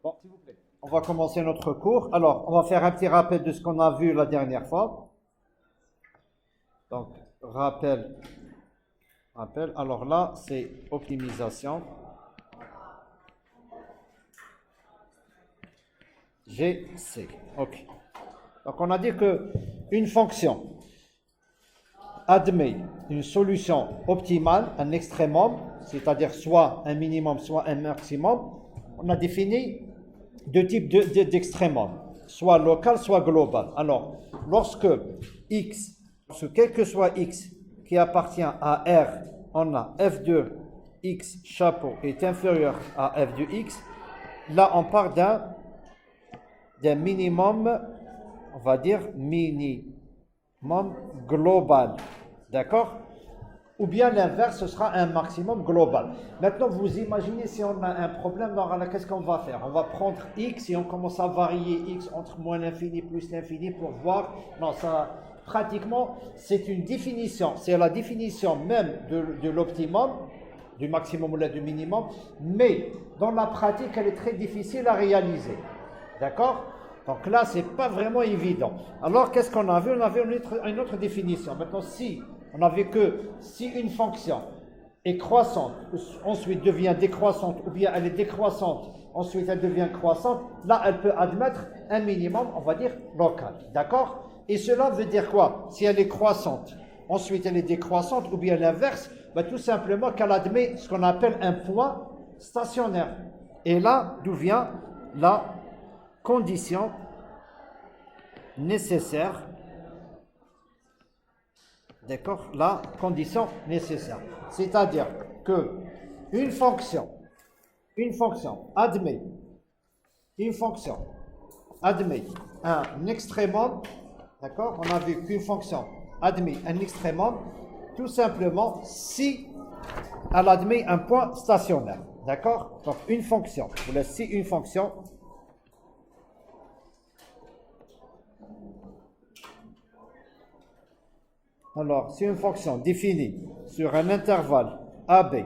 Bon, s'il vous plaît. On va commencer notre cours. Alors, on va faire un petit rappel de ce qu'on a vu la dernière fois. Donc, rappel. Alors là, c'est optimisation. GC. OK. Donc, on a dit que une fonction admet une solution optimale, un extrémum, c'est-à-dire soit un minimum, soit un maximum. On a défini deux types d'extrémum, soit local, soit global. Alors, lorsque x, quel que soit x qui appartient à R, on a f de x chapeau est inférieur à f de x, là on part d'un minimum, on va dire minimum global, d'accord? Ou bien l'inverse, ce sera un maximum global. Maintenant, vous imaginez si on a un problème, alors qu'est-ce qu'on va faire? On va prendre x et on commence à varier x entre moins l'infini plus l'infini pour voir. Non, ça, pratiquement, c'est une définition. C'est la définition même de l'optimum, du maximum ou du minimum, mais dans la pratique, elle est très difficile à réaliser. D'accord? Donc là, c'est pas vraiment évident. Alors, qu'est-ce qu'on a vu? On avait une autre définition. Maintenant, si on a vu que si une fonction est croissante, ensuite devient décroissante, ou bien elle est décroissante, ensuite elle devient croissante, là, elle peut admettre un minimum, on va dire, local. D'accord? Et cela veut dire quoi? Si elle est croissante, ensuite elle est décroissante, ou bien l'inverse, ben, tout simplement qu'elle admet ce qu'on appelle un point stationnaire. Et là, d'où vient la condition nécessaire. D'accord? La condition nécessaire. C'est-à-dire que une fonction admet un extrémum. D'accord? On a vu qu'une fonction admet un extrémum tout simplement si elle admet un point stationnaire. D'accord? Donc une fonction, si une fonction alors, si une fonction définie sur un intervalle AB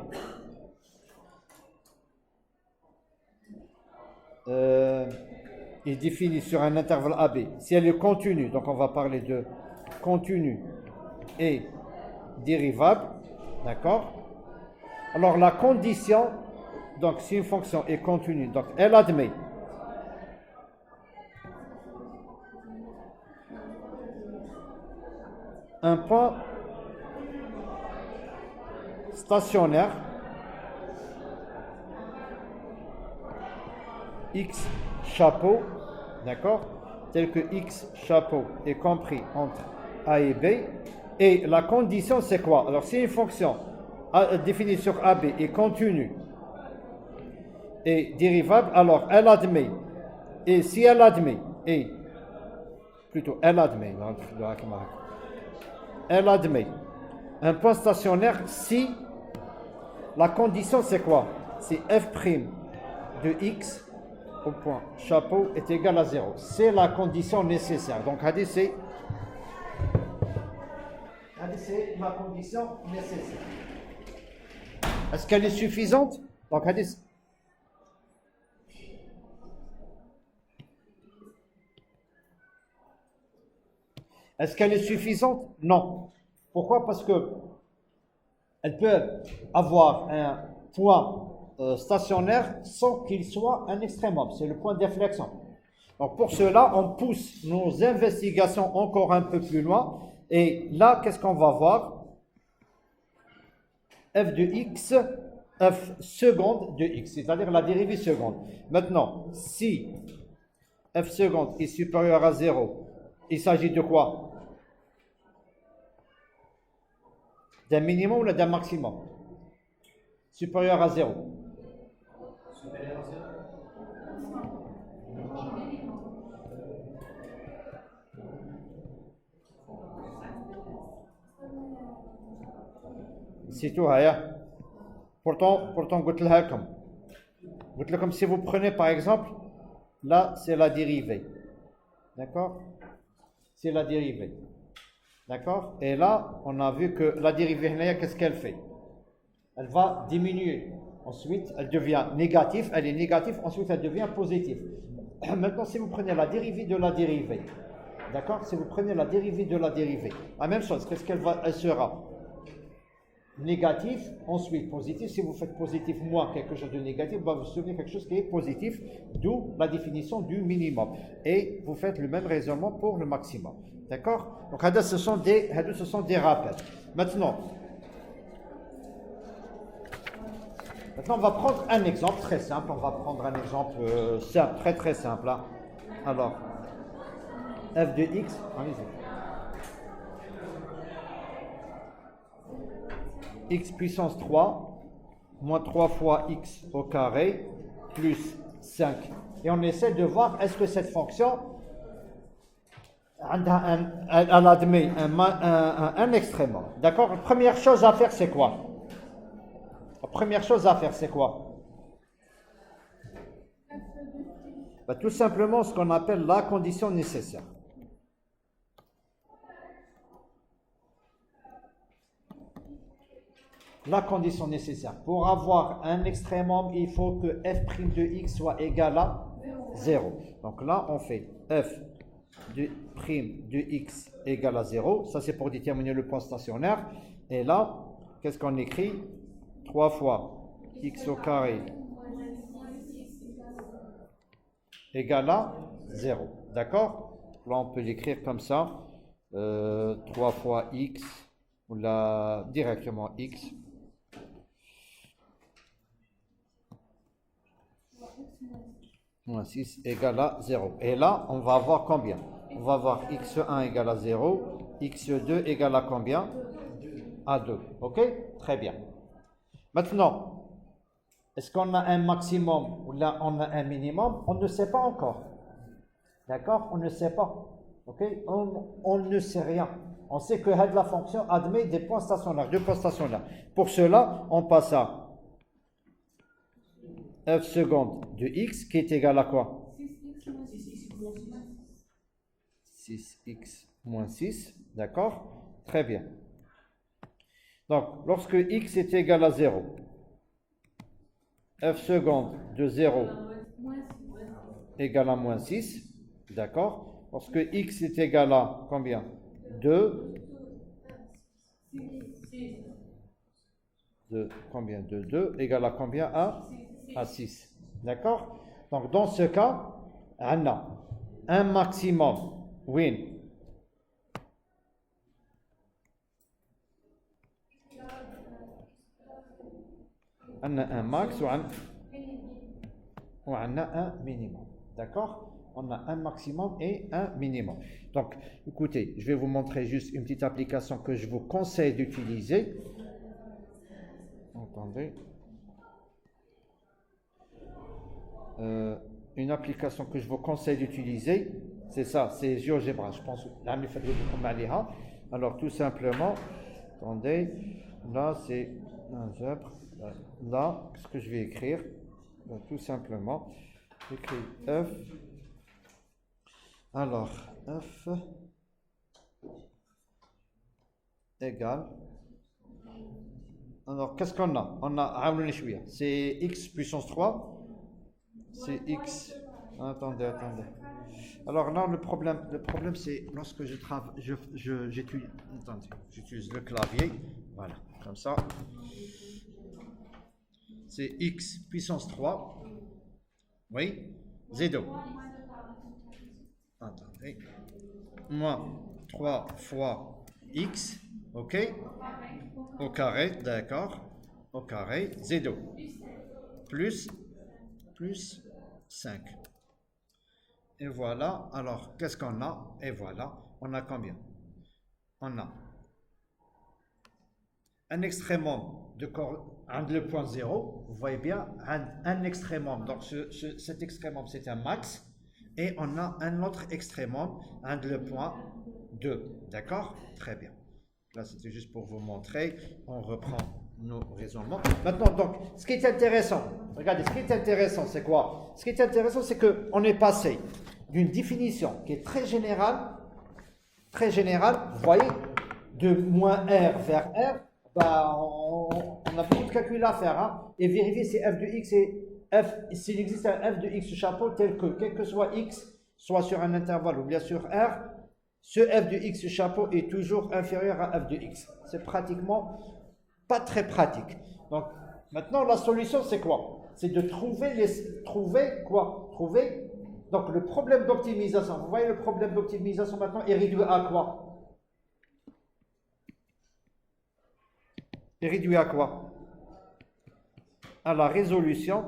est définie sur un intervalle AB, si elle est continue, donc on va parler de continu et dérivable, d'accord? Alors la condition, donc si une fonction est continue, donc elle admet un point stationnaire x chapeau, d'accord, tel que x chapeau est compris entre a et b, et la condition c'est quoi? Alors si une fonction définie sur AB est continue et dérivable, alors elle admet, et si elle admet, elle admet un point stationnaire si la condition c'est quoi? C'est f' de x au point chapeau est égal à 0. C'est la condition nécessaire. Donc, c'est la condition nécessaire. Est-ce qu'elle est suffisante? Donc, est-ce qu'elle est suffisante? Non. Pourquoi? Parce que elle peut avoir un point stationnaire sans qu'il soit un extrémum. C'est le point d'inflexion. Donc pour cela, on pousse nos investigations encore un peu plus loin. Et là, qu'est-ce qu'on va voir? F de x, f seconde de x, c'est-à-dire la dérivée seconde. Maintenant, si f seconde est supérieur à 0, il s'agit de quoi? D'un minimum ou d'un maximum? Supérieur à 0. Supérieur à 0. C'est tout, Haya. Pourtant, comme si vous prenez par exemple, là c'est la dérivée. D'accord? C'est la dérivée. D'accord? Et là, on a vu que la dérivée, qu'est-ce qu'elle fait? Elle va diminuer. ensuite elle devient négative, elle est négative, ensuite elle devient positive. Maintenant, si vous prenez la dérivée de la dérivée, d'accord? Si vous prenez la dérivée de la dérivée, la même chose, qu'est-ce elle sera? Négatif, ensuite positif. Si vous faites positif moins quelque chose de négatif, vous obtenir quelque chose qui est positif, d'où la définition du minimum. Et vous faites le même raisonnement pour le maximum. D'accord? Donc, ce sont des rappels. Maintenant, on va prendre un exemple très simple. On va prendre un exemple simple, très très simple. Hein. Alors, f de x, allez-y. X puissance 3 moins 3 fois x au carré plus 5. Et on essaie de voir est-ce que cette fonction elle admet un extrémum. D'accord? La première chose à faire, c'est quoi? Tout simplement ce qu'on appelle la condition nécessaire. La condition nécessaire. Pour avoir un extrémum, il faut que f' de x soit égal à 0. Donc là, on fait f de prime de x égale à 0. Ça, c'est pour déterminer le point stationnaire. Et là, qu'est-ce qu'on écrit? 3 fois x au carré égale à 0. D'accord? Là, on peut l'écrire comme ça. 3 fois x, ou là, directement x. Moins 6 égale à 0. Et là, on va avoir combien? On va avoir x1 égale à 0, x2 égale à combien? À 2. Ok? Très bien. Maintenant, est-ce qu'on a un maximum ou là on a un minimum? On ne sait pas encore. D'accord? On ne sait pas. Ok? On ne sait rien. On sait que la fonction admet des points stationnaires, deux points stationnaires. Pour cela, on passe à f seconde de x qui est égal à quoi? 6x moins 6, d'accord? Très bien. Donc, lorsque x est égal à 0, f seconde de 0 égale à moins 6, d'accord? Lorsque x est égal à combien? 2. De combien? De 2 égale à combien? À 6. D'accord? Donc, dans ce cas, on a un maximum win. On a un max ou on a un minimum. D'accord? On a un maximum et un minimum. Donc, écoutez, je vais vous montrer juste une petite application que je vous conseille d'utiliser. Attendez. Une application que je vous conseille d'utiliser, c'est ça, c'est GeoGebra. Je pense alors tout simplement, attendez, là c'est algèbre. Là, ce que je vais écrire, tout simplement, j'écris f. Alors, f égale. Alors, qu'est-ce qu'on a? On a, c'est x puissance 3. C'est x. Attendez. Alors là, le problème c'est lorsque je travaille, j'utilise le clavier. Voilà, comme ça. C'est x puissance 3. Oui, z2. Attendez. Moins 3 fois x, ok? Au carré, d'accord. Au carré, z2. Plus 5. Et voilà, alors qu'est-ce qu'on a? Et voilà, on a combien? On a un extrémum de le point 0, vous voyez bien, un extrémum, donc cet extrémum c'est un max, et on a un autre extrémum, le point 2, d'accord? Très bien. Là c'était juste pour vous montrer, on reprend nos raisonnements. Maintenant, donc, ce qui est intéressant, regardez, ce qui est intéressant, c'est quoi? Ce qui est intéressant, c'est qu'on est passé d'une définition qui est très générale, vous voyez, de moins R vers R, on a beaucoup de calculs à faire, hein? et vérifier si f de x est f, s'il existe un f de x chapeau tel que, quel que soit x, soit sur un intervalle ou bien sur R, ce f de x chapeau est toujours inférieur à f de x. C'est pratiquement pas très pratique. Donc, maintenant, la solution, c'est quoi? C'est de trouver quoi? Trouver. Donc, le problème d'optimisation. Vous voyez, le problème d'optimisation maintenant est réduit à quoi? Est réduit à quoi? À la résolution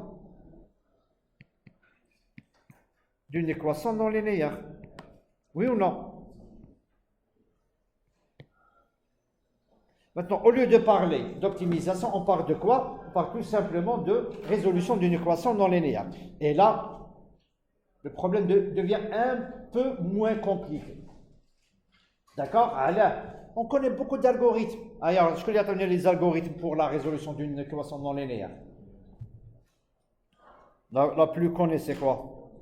d'une équation non linéaire. Oui ou non? Maintenant, au lieu de parler d'optimisation, on parle de quoi? On parle tout simplement de résolution d'une équation non linéaire. Et là, le problème devient un peu moins compliqué. D'accord? Alors, on connaît beaucoup d'algorithmes. Alors, je connais les algorithmes pour la résolution d'une équation non linéaire. La plus connue, c'est quoi?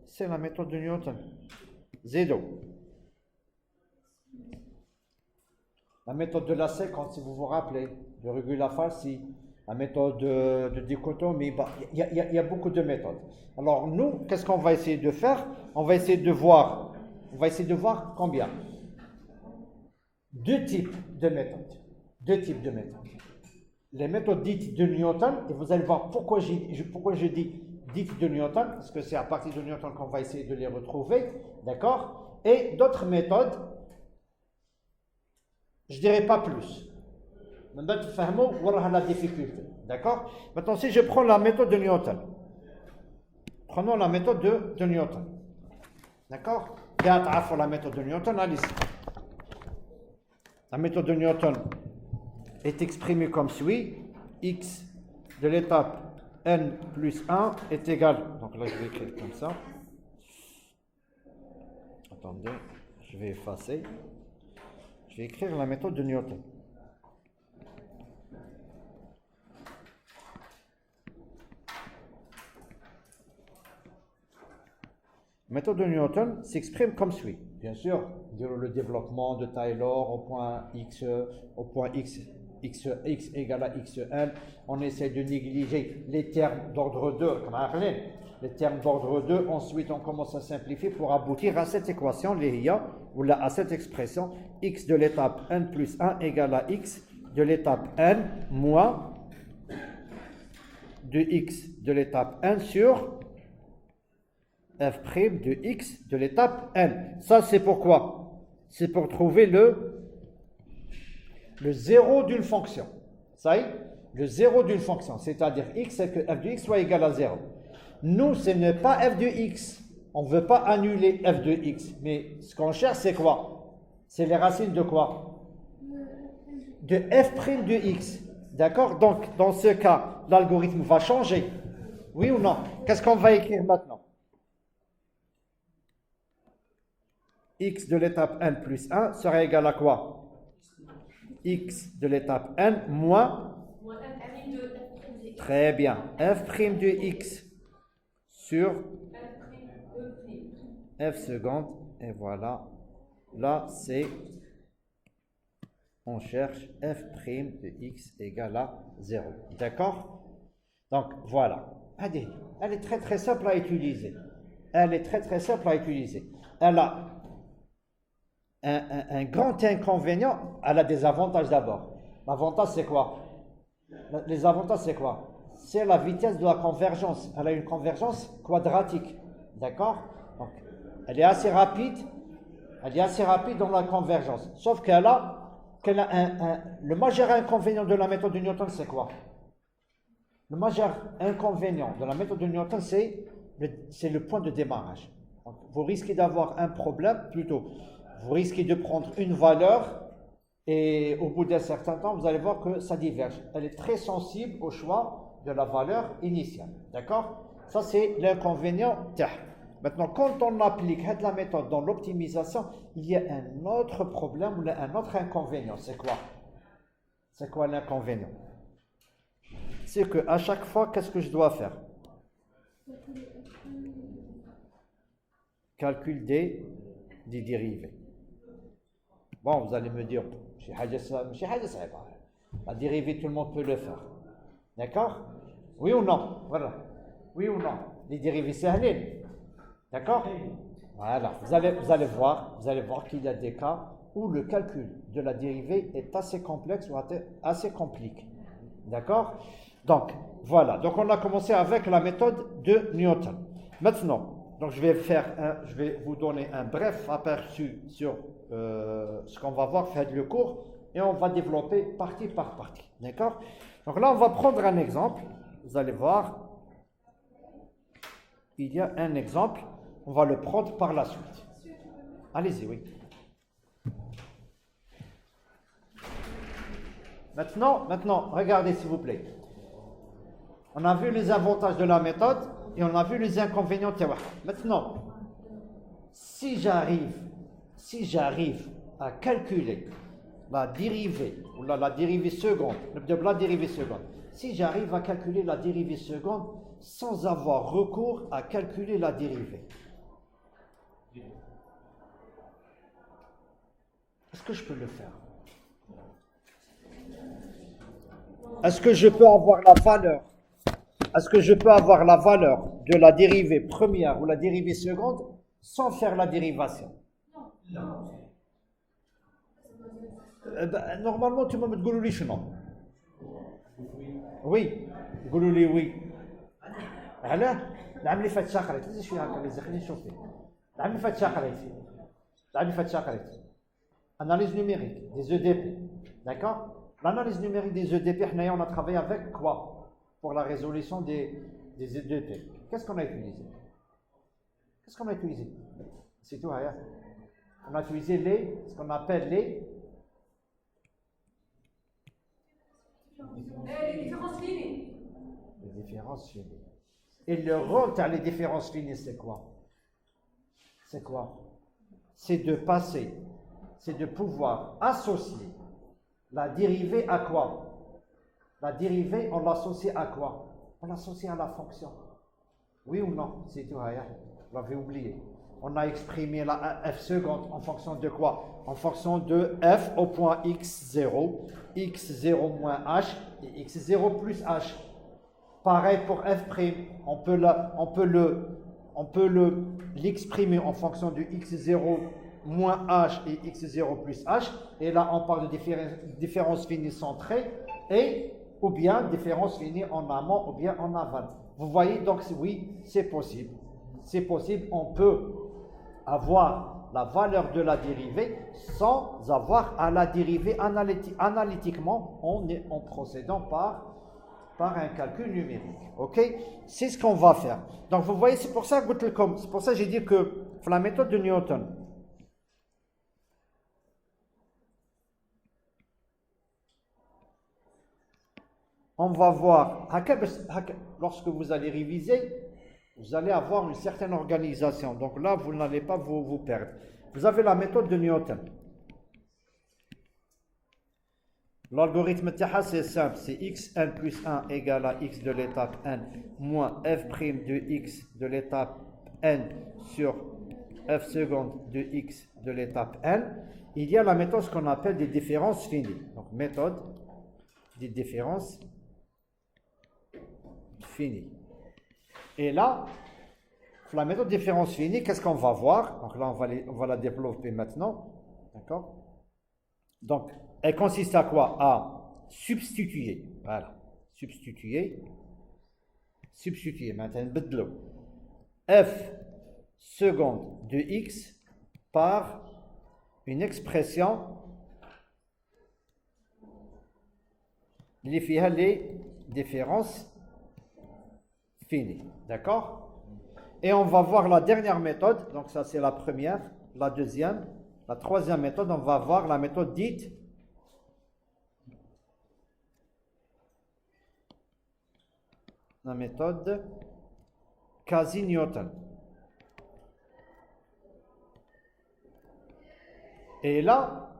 C'est la méthode de Newton. Zéro. La méthode de la séquence, si vous vous rappelez, de Regula-Falsi, la méthode de dichotomie, il y a beaucoup de méthodes. Alors nous, qu'est-ce qu'on va essayer de faire? On va essayer de voir combien? Deux types de méthodes. Les méthodes dites de Newton, et vous allez voir pourquoi je dis dites de Newton, parce que c'est à partir de Newton qu'on va essayer de les retrouver, d'accord? Et d'autres méthodes, je dirais pas plus. Maintenant, voilà la difficulté. D'accord? Maintenant, si je prends la méthode de Newton, prenons la méthode de Newton. D'accord? La méthode de Newton, allez-y. La méthode de Newton est exprimée comme suit. X de l'étape n plus 1 est égal. Donc là, je vais écrire comme ça. Attendez, je vais effacer. Je vais écrire la méthode de Newton. La méthode de Newton s'exprime comme suit. Bien sûr, le développement de Taylor au point x égale à xn, on essaie de négliger les termes d'ordre 2, comme les termes d'ordre 2, ensuite on commence à simplifier pour aboutir à cette équation, ou là, à cette expression, x de l'étape n plus 1 égale à x de l'étape n moins de x de l'étape n sur f' de x de l'étape n. Ça, c'est pourquoi? C'est pour trouver le zéro d'une fonction. Ça y est, le zéro d'une fonction, c'est-à-dire x, c'est que f de x soit égal à 0. Nous, ce n'est pas f de x. On ne veut pas annuler f de x. Mais ce qu'on cherche, c'est quoi? C'est les racines de quoi? De f' de x. D'accord? Donc, dans ce cas, l'algorithme va changer. Oui ou non? Qu'est-ce qu'on va écrire maintenant? X de l'étape n plus 1 sera égal à quoi? X de l'étape n moins très bien, f' de x sur f seconde, et voilà, là c'est, on cherche f' de x égale à 0, d'accord? Donc voilà, elle est très très simple à utiliser, elle a un grand inconvénient, elle a des avantages d'abord. L'avantage c'est quoi? Les avantages c'est quoi? C'est la vitesse de la convergence. Elle a une convergence quadratique. D'accord? Donc, elle est assez rapide dans la convergence. Sauf qu'elle a le majeur inconvénient de la méthode de Newton, c'est quoi? Le majeur inconvénient de la méthode de Newton, c'est le point de démarrage. Donc, vous risquez d'avoir un problème, plutôt, vous risquez de prendre une valeur et au bout d'un certain temps, vous allez voir que ça diverge. Elle est très sensible au choix de la valeur initiale. D'accord? Ça, c'est l'inconvénient. Maintenant, quand on applique la méthode dans l'optimisation, il y a un autre problème ou un autre inconvénient. C'est quoi? C'est quoi l'inconvénient? C'est qu'à chaque fois, qu'est-ce que je dois faire? Calcul des dérivés. Bon, vous allez me dire, la dérivée, tout le monde peut le faire. D'accord? Oui ou non? Voilà. Oui ou non? Les dérivés sahlin. D'accord? Voilà. Vous allez voir qu'il y a des cas où le calcul de la dérivée est assez complexe ou assez compliqué. D'accord? Donc, voilà. Donc, on a commencé avec la méthode de Newton. Maintenant, donc je vais vous donner un bref aperçu sur ce qu'on va voir faire le cours et on va développer partie par partie. D'accord? Donc là, on va prendre un exemple. Vous allez voir, il y a un exemple. On va le prendre par la suite. Allez-y, oui. Maintenant, regardez s'il vous plaît. On a vu les avantages de la méthode et on a vu les inconvénients. Maintenant, si j'arrive à calculer la dérivée, ou la dérivée seconde, si j'arrive à calculer la dérivée seconde sans avoir recours à calculer la dérivée, est-ce que je peux le faire? Est-ce que je peux avoir la valeur? Est-ce que je peux avoir la valeur de la dérivée première ou la dérivée seconde sans faire la dérivation? Non. Normalement, tu me dis non. Oui. يقولوا لي oui. علاه؟ العام اللي فات شاقريت، لازم شويه هكا اللي خليني نشوف فيه. العام اللي فات شاقريت. Analyse numérique des EDP. D'accord? L'analyse numérique des EDP, on a travaillé avec quoi? Pour la résolution des EDP. Qu'est-ce qu'on a utilisé? C'est tout, rien. On a utilisé ce qu'on appelle les différences finies. Les différences finies. Et le rôle dans les différences finies, c'est quoi? C'est de pouvoir associer la dérivée à quoi? La dérivée, on l'associe à quoi? On l'associe à la fonction. Oui ou non? C'est tout, rien. Vous l'avez oublié. On a exprimé la f seconde en fonction de quoi? En fonction de f au point x0, x0 moins h et x0 plus h. Pareil pour f', on peut l'exprimer en fonction de x0 moins h et x0 plus h. Et là, on parle de différence finie centrée et ou bien différence finie en amont ou bien en aval. Vous voyez, donc oui, c'est possible. On peut avoir la valeur de la dérivée sans avoir à la dériver analytiquement en procédant par un calcul numérique. Ok? C'est ce qu'on va faire. Donc vous voyez, c'est pour ça que j'ai dit que la méthode de Newton, on va voir, lorsque vous allez réviser, vous allez avoir une certaine organisation. Donc là, vous n'allez pas vous perdre. Vous avez la méthode de Newton. L'algorithme TAHA, c'est simple. C'est xn plus 1 égale à x de l'étape n moins f' de x de l'étape n sur f seconde de x de l'étape n. Il y a la méthode, ce qu'on appelle des différences finies. Donc, méthode des différences finies. Et là, la méthode différence finie, qu'est-ce qu'on va voir? Donc là, on va la développer maintenant. D'accord? Donc, elle consiste à quoi? À substituer. Voilà. Substituer. Maintenant, f seconde de x par une expression qui fait les différences finies. D'accord? Et on va voir la dernière méthode. Donc ça, c'est la première. La deuxième. La troisième méthode, on va voir la méthode dite la méthode quasi-Newton. Et là,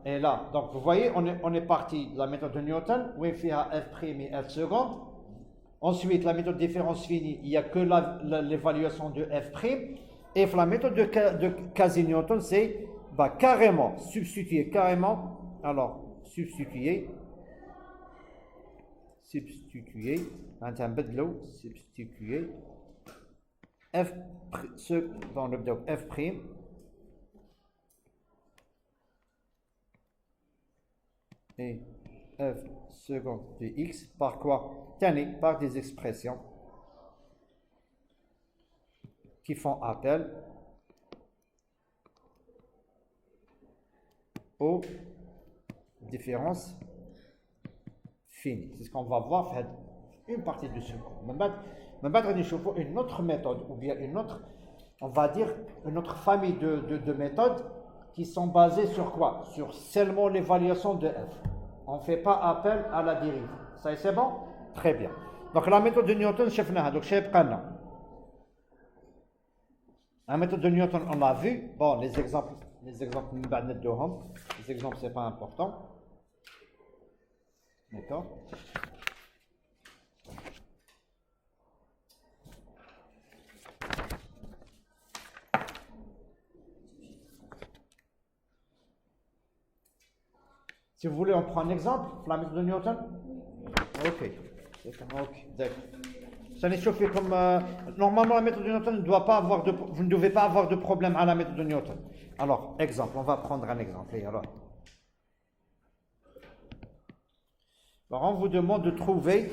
donc vous voyez, on est parti de la méthode de Newton, où il fait f' et f seconde. Ensuite, la méthode de différence finie, il n'y a que l'évaluation de f'. Et la méthode de quasi-Newton, c'est carrément, substituer, alors, substituer معناتها نبدلو substituer f bon نبداو f prime et f seconde de x par quoi? Tenez, par des expressions qui font appel aux différences finies. C'est ce qu'on va voir faire une partie du second. Une autre méthode, ou bien une autre, on va dire, une autre famille de méthodes qui sont basées sur quoi? Sur seulement l'évaluation de f. On ne fait pas appel à la dérive. Ça c'est bon? Très bien. Donc la méthode de Newton, la méthode de Newton, on l'a vu. Bon, les exemples, les exemples, c'est pas important. D'accord? Si vous voulez, on prend un exemple, la méthode de Newton. Ok, d'accord. Ça n'est chauffé comme normalement la méthode de Newton ne doit pas avoir de, vous ne devez pas avoir de problème à la méthode de Newton. Alors, exemple, on va prendre un exemple. Alors, on vous demande de trouver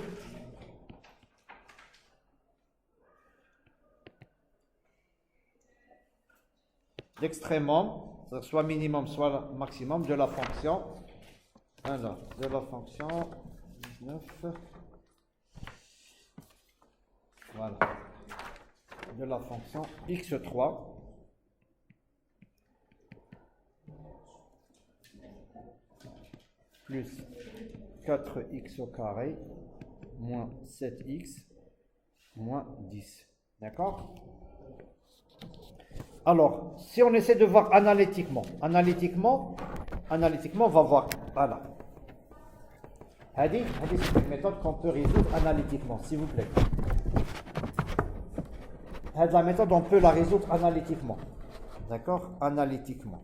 l'extrémum, soit minimum, soit maximum de la fonction. Alors, de la fonction 19. Voilà. De la fonction x3 plus 4x au carré moins 7x moins 10. D'accord? Alors, si on essaie de voir analytiquement, on va voir, voilà. C'est une méthode qu'on peut résoudre analytiquement, s'il vous plaît. La méthode, on peut la résoudre analytiquement. D'accord? Analytiquement.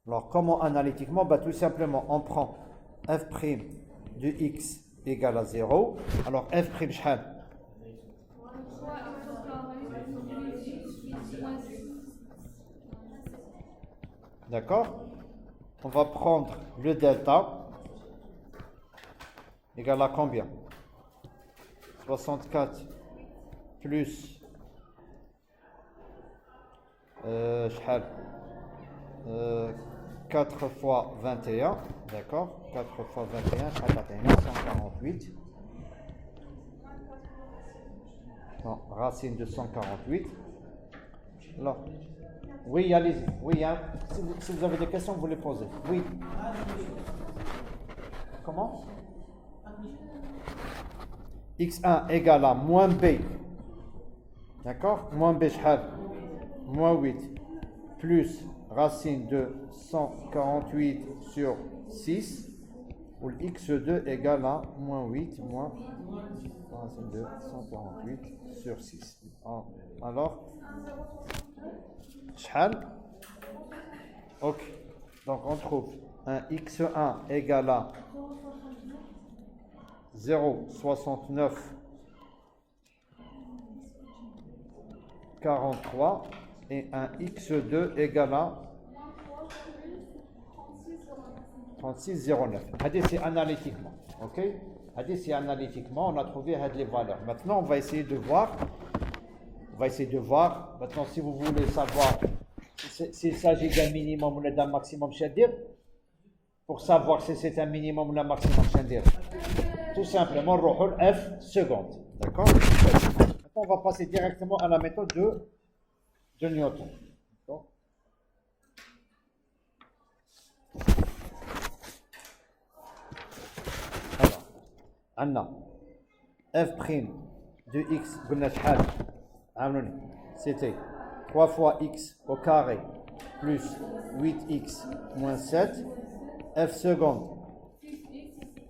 Alors, comment analytiquement? Tout simplement, on prend f' de x égale à 0. Alors, f', شحال? D'accord? On va prendre le delta égal à combien? 64 plus 4 fois 21, d'accord? 4 fois 21, 148. Non, racine de 148. Alors, oui, allez-y. Oui, hein. Si vous avez des questions, vous les posez. Oui. Comment? x1 égale à moins b. D'accord? Moins b, moins 8. Plus racine de 148 sur 6. Ou le x2 égale à moins 8 moins racine de 148 sur 6. Alors, ok, donc on trouve un x1 égale à 0,69 43 et un x2 égale à 36,09. C'est analytiquement, ok? C'est analytiquement, on a trouvé les valeurs. Maintenant, on va essayer de voir. Maintenant, si vous voulez savoir s'il s'agit d'un minimum ou d'un maximum, pour savoir si c'est un minimum ou un maximum, tout simplement, on va f seconde. D'accord? Maintenant, on va passer directement à la méthode de Newton. Alors, on a f' de x, c'était 3 fois x au carré plus 8x moins 7, f seconde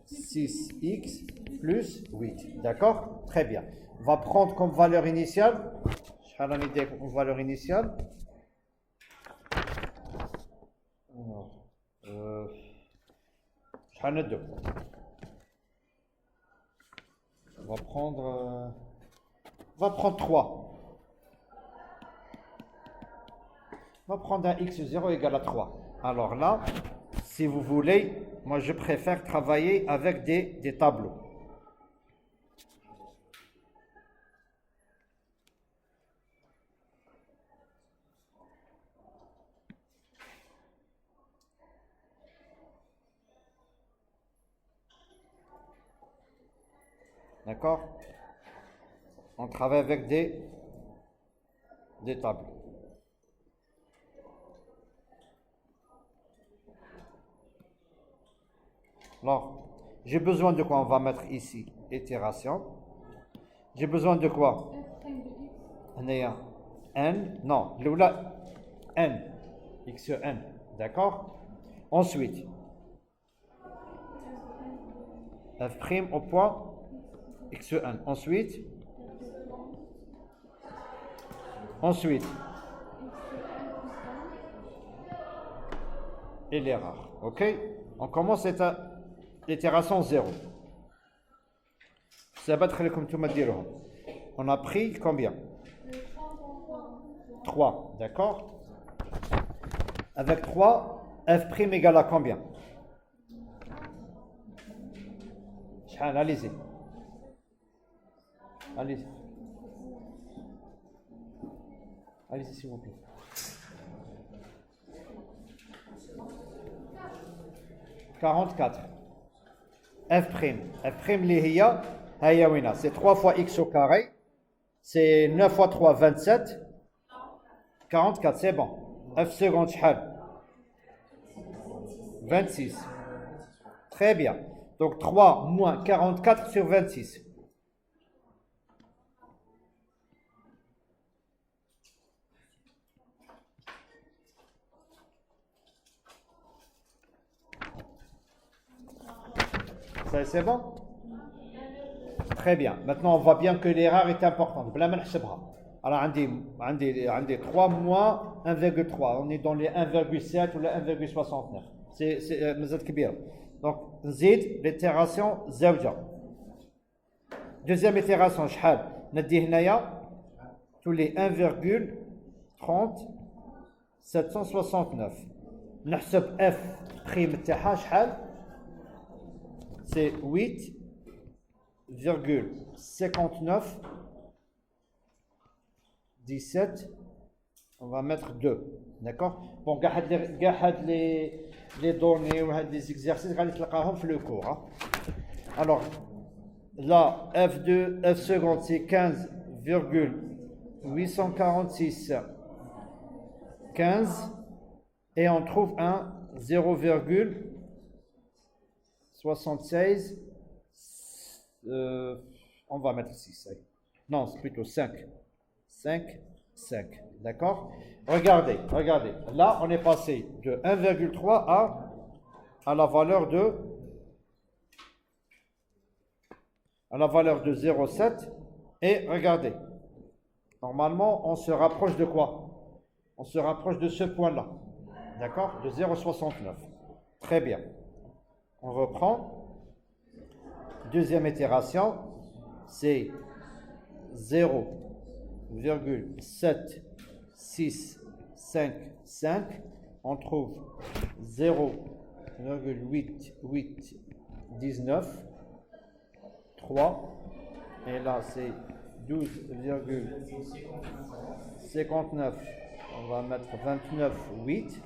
6x plus 8. D'accord? Très bien. On va prendre comme valeur initiale. Comme valeur initiale. شحال ندو on va prendre 3. On va prendre un x0 égale à 3. Alors là, si vous voulez, moi je préfère travailler avec des tableaux. D'accord? On travaille avec des tableaux. Alors, j'ai besoin de quoi? On va mettre ici itération. J'ai besoin de quoi? N, non, là, N, x n, d'accord? Ensuite, f' au point x1. Ensuite, et l'erreur. Ok? On commence l'itération 0. On a pris combien? 3, d'accord? Avec 3, f' égale à combien? Allez-y. Allez-y. Allez-y, s'il vous plaît. « 44. F', c'est 3 fois x au carré. C'est 9 fois 3, 27. 44, c'est bon. F seconde, 26. Très bien. Donc 3 moins 44 sur 26. Ça, c'est bon? Très bien. Maintenant, on voit bien que l'erreur est importante. Alors, on dit 3 moins 1,3. On est dans les 1,7 ou les 1,69. C'est مزاد كبيرة. Donc, نزيد l'itération زوجة. Deuxième itération, شحال؟ ندي هنايا tous les 1,30 769. نحسب f prime تاعها شحال؟ C'est 8,59 17. On va mettre 2. D'accord? Bon, les données ou les exercices, on va les dans le cours. Hein? Alors, là, F2, F seconde, c'est 15,846 15. Et on trouve un 0,76. On va mettre 6. Non, c'est plutôt 5. 5. D'accord? Regardez. Là, on est passé de 1,3 à la valeur de 0,7. Et regardez. Normalement, on se rapproche de quoi? On se rapproche de ce point-là. D'accord? De 0,69. Très bien. On reprend. Deuxième itération, c'est 0,7655. On trouve 0,8819. 3. Et là, c'est 12,59. On va mettre 29,8.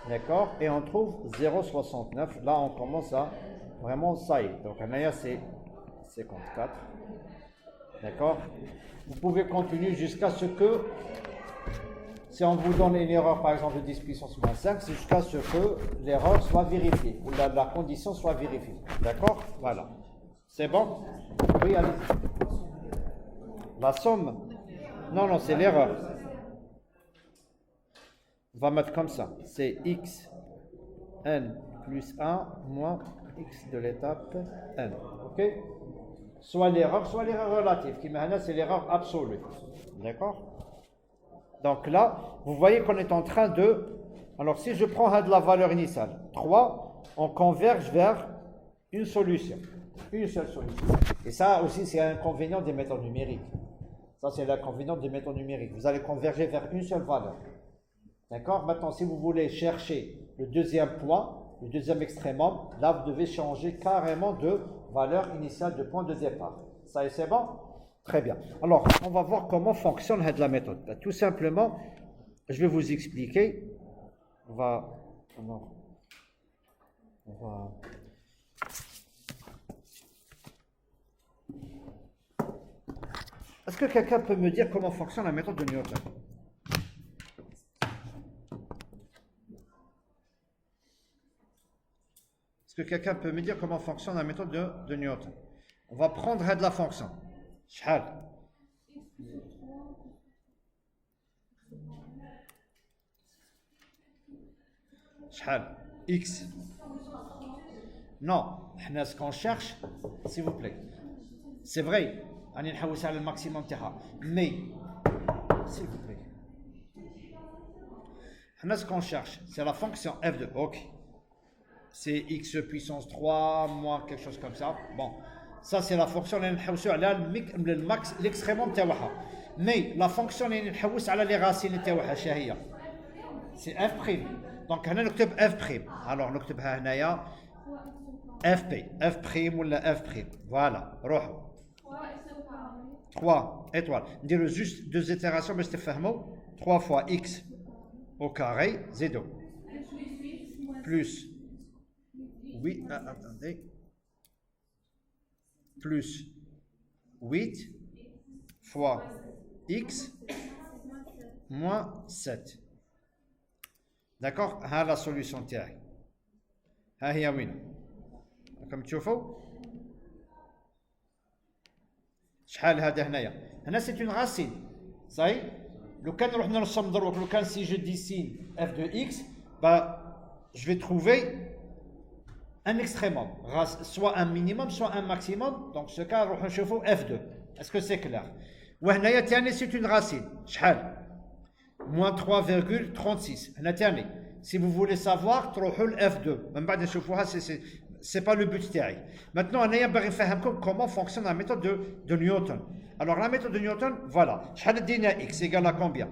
D'accord? Et on trouve 0,69. Là, on commence à vraiment ça y est. Donc, Anaya, c'est 54. D'accord? Vous pouvez continuer jusqu'à ce que, si on vous donne une erreur, par exemple de 10 puissance moins 5, c'est jusqu'à ce que l'erreur soit vérifiée, ou la condition soit vérifiée. D'accord? Voilà. C'est bon? Oui, allez. La somme? Non, c'est l'erreur. On va mettre comme ça. C'est x n plus 1 moins x de l'étape n. Ok? Soit l'erreur relative. Qui maintenant c'est l'erreur absolue. D'accord? Donc là, vous voyez qu'on est en train de... Alors si je prends de la valeur initiale, 3, on converge vers une solution. Une seule solution. Et ça aussi, c'est un inconvénient des méthodes numériques. Ça, c'est l'inconvénient des méthodes numériques. Vous allez converger vers une seule valeur. D'accord? Maintenant, si vous voulez chercher le deuxième point, le deuxième extrémum, là, vous devez changer carrément de valeur initiale de point de départ. Ça et c'est bon? Très bien. Alors, on va voir comment fonctionne la méthode. Ben, tout simplement, je vais vous expliquer. On va Est-ce que quelqu'un peut me dire comment fonctionne la méthode de Newton? Est-ce que quelqu'un peut me dire comment fonctionne la méthode de Newton? On va prendre de la fonction. شحال X. Non, ce qu'on cherche, s'il vous plaît. C'est vrai, on est le maximum terrain. Mais, s'il vous plaît. Ce qu'on cherche, c'est la fonction f de ok. C'est x puissance 3 moins quelque chose comme ça. Bon, ça c'est la fonction اللي نحوسوا على الماكس l'extrémum تاعها. Mais la fonction اللي نحوس على les racines تاعها شنو هي؟ C'est f prime. Donc هنا نكتب f prime. Alors نكتبها هنايا fp, f prime ولا f prime. Voilà, روحوا. 3 étoiles. نديرو juste deux itérations باش تفهموا. 3 fois x au carré, z2. Plus, oui, attendez. Plus 8 fois x moins 7. D'accord? Ha la solution تاعي. ها هي وين؟ راكم تشوفوا؟ شحال هذا هنايا؟ هنا c'est une racine. صحيح؟ لو كان نروح نرسم دروك لو كان si je dessine f de x, bah je vais trouver un extrémum, soit un minimum, soit un maximum. Donc, ce cas, on va f2. Est-ce que c'est clair? C'est une racine. Moins 3,36. Si vous voulez savoir, f2. C'est pas le but. Maintenant, on va comment fonctionne la méthode de Newton. Alors, la méthode de Newton, voilà. X égale à combien?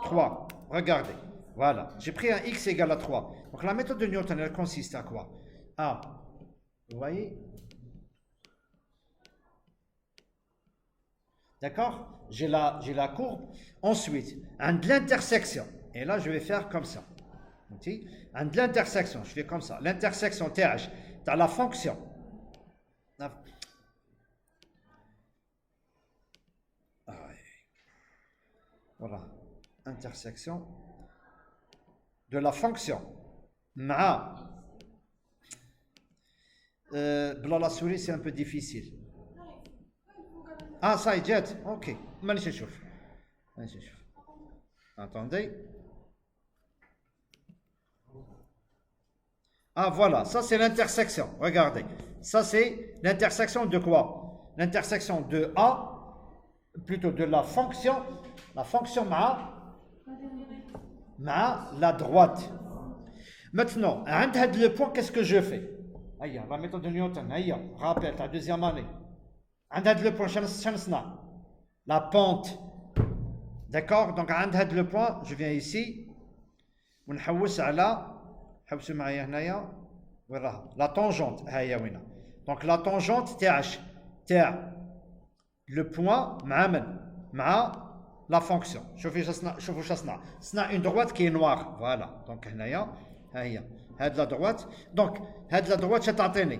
3. Regardez. Voilà, j'ai pris un x égale à 3. Donc la méthode de Newton, elle consiste à quoi? Vous voyez? D'accord? J'ai la courbe. Ensuite, un de l'intersection. Et là, je vais faire comme ça. Un de l'intersection, je fais comme ça. L'intersection TH, tu as la fonction. Voilà, intersection de la fonction مع بلا la souris c'est un peu difficile. Ça y est جات. ok مانيش نشوف. Attendez. Voilà, ça c'est l'intersection. Regardez, ça c'est l'intersection de quoi? L'intersection de A, plutôt de la fonction la droite. Maintenant, à le point, qu'est-ce que je fais? La méthode de Newton, rappel, ta deuxième année. À le point, la pente. D'accord? Donc, à le point, je viens ici. La tangente. Donc, la tangente, TH. Le point, la fonction. C'est une droite qui est noire. Voilà. Donc, la droite. Donc, la droite, c'est atteint.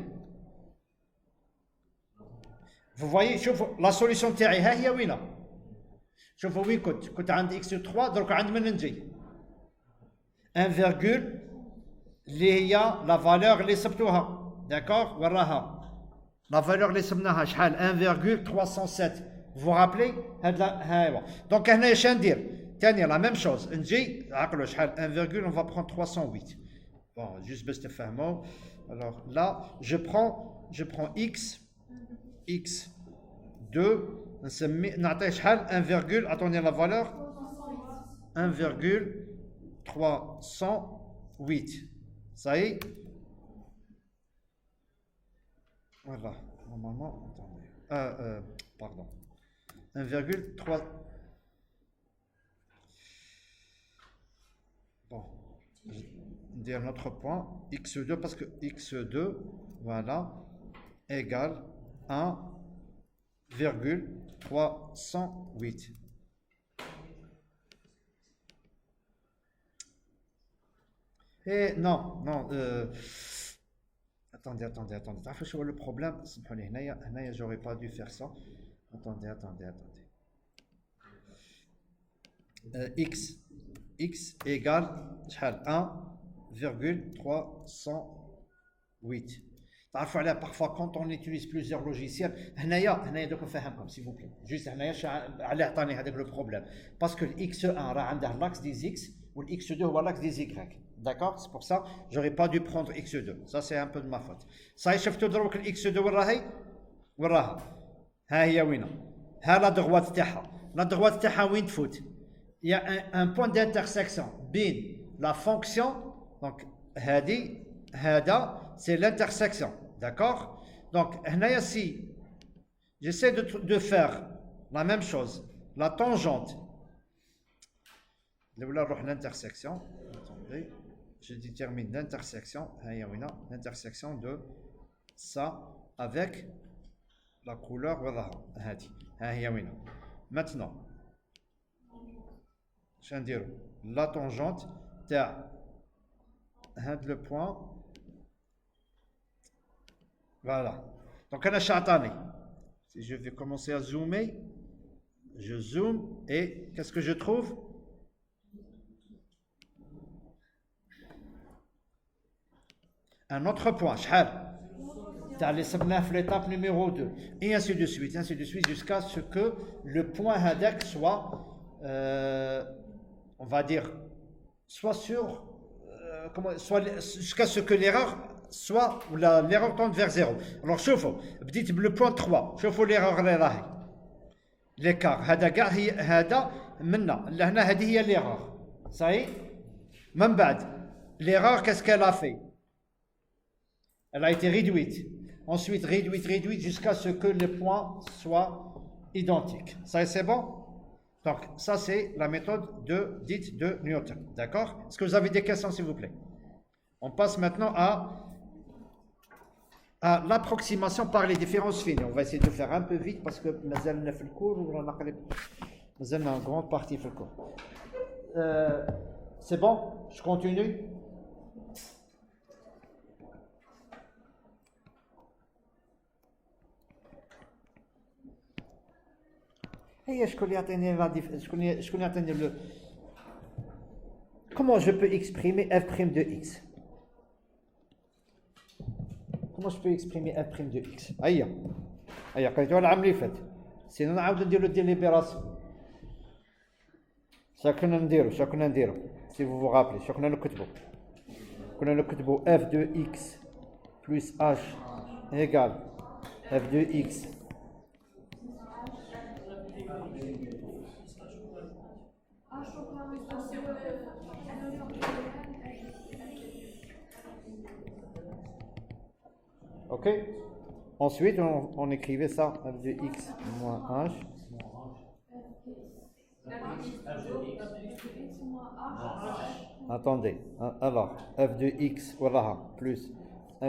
Vous voyez, la solution تاعي ها هي وين؟ شوفوا وين كنت عند x3 درك عند من نجي 1 virgule اللي هي la valeur اللي صبتوها. d'accord وراها la valeur اللي صبناها شحال 1,307. vous vous rappelez هذا donc هنا اش ندير ثاني la même chose نجي عقلوا شحال 1, on va prendre 308. bon juste باش تفهموا. alors là je prends x2 نسمي نعطيه شحال 1, attendez la valeur 1,308. Ça y est. Voilà. Normalement, attendez. Pardon. 1,3. Bon. Je vais dire notre point. X2 parce que X2, voilà, égale 1,308. Et non, non. Attendez. تعرفوا شو هو le problème? سامحوني هنايا j'aurais pas dû faire ça. Attendez. X égale شحال 1,308. تعرفوا على parfois quand on utilise plusieurs logiciels هنايا دوك نفهمكم s'il vous plaît. Juste هنايا على عطاني هذاك le problème parce que x1 راه عنده l'axe des x ou x2 هو l'axe des y. D'accord? C'est pour ça j'aurais pas dû prendre x2. Ça c'est un peu de ma faute. صاي شفتوا دروك الاكس2 وين راهي ها هي وين ها لا droite تاعها وين تفوت. Il y a un point d'intersection بين la fonction donc هذا c'est l'intersection. D'accord? Donc هنايا si j'essaie de faire la même chose, la tangente l'intersection, attendez, je détermine l'intersection, l'intersection de ça avec la couleur maintenant je vais dire la tangente تاع le point, voilà. Donc انا شعطاني si je vais commencer à zoomer, je zoome et qu'est-ce que je trouve? Un autre point, t'as les l'étape numéro 2, et ainsi de suite, jusqu'à ce que le point hadak soit, on va dire, soit sur, jusqu'à ce que l'erreur soit, ou l'erreur tende vers 0. Alors, شوفوا, بديت le point 3, شوفوا l'erreur اللي راهي. L'écart, هذا منا لهنا هذه هي l'erreur. Ça y est? من بعد, l'erreur, qu'est-ce qu'elle a fait? Elle a été réduite. Ensuite, réduite jusqu'à ce que les points soient identiques. Ça, c'est bon? Donc, ça, c'est la méthode dite de Newton. D'accord? Est-ce que vous avez des questions, s'il vous plaît? On passe maintenant à l'approximation par les différences finies. On va essayer de faire un peu vite parce que nous avons une grande partie du cours. C'est bon? Je continue? Comment je peux exprimer f' de x? Comment je peux exprimer f' de x? Aïe, قريتوها العام اللي فات. سينو نعاود نديرو ديليبيراسيون. شنو كنا نديرو si vous vous rappelez شنو كنا نكتبو f de x plus h égale f de x ok. Ensuite, on écrivait ça, f de x moins h. Attendez, alors, f de x, voilà, plus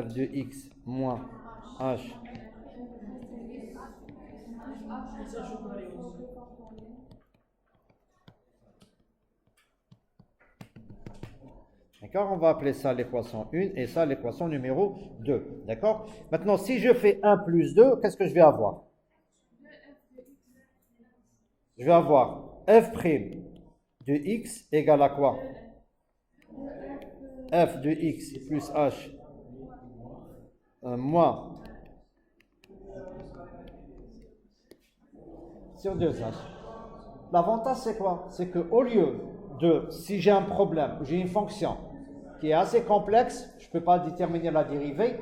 f de x moins h. D'accord, on va appeler ça l'équation 1 et ça l'équation numéro 2. D'accord? Maintenant, si je fais 1 plus 2, qu'est-ce que je vais avoir? Je vais avoir f' de x égale à quoi? F de x plus h moins sur 2h. L'avantage, c'est quoi? C'est qu'au lieu de, si j'ai un problème, j'ai une fonction qui est assez complexe, je ne peux pas déterminer la dérivée.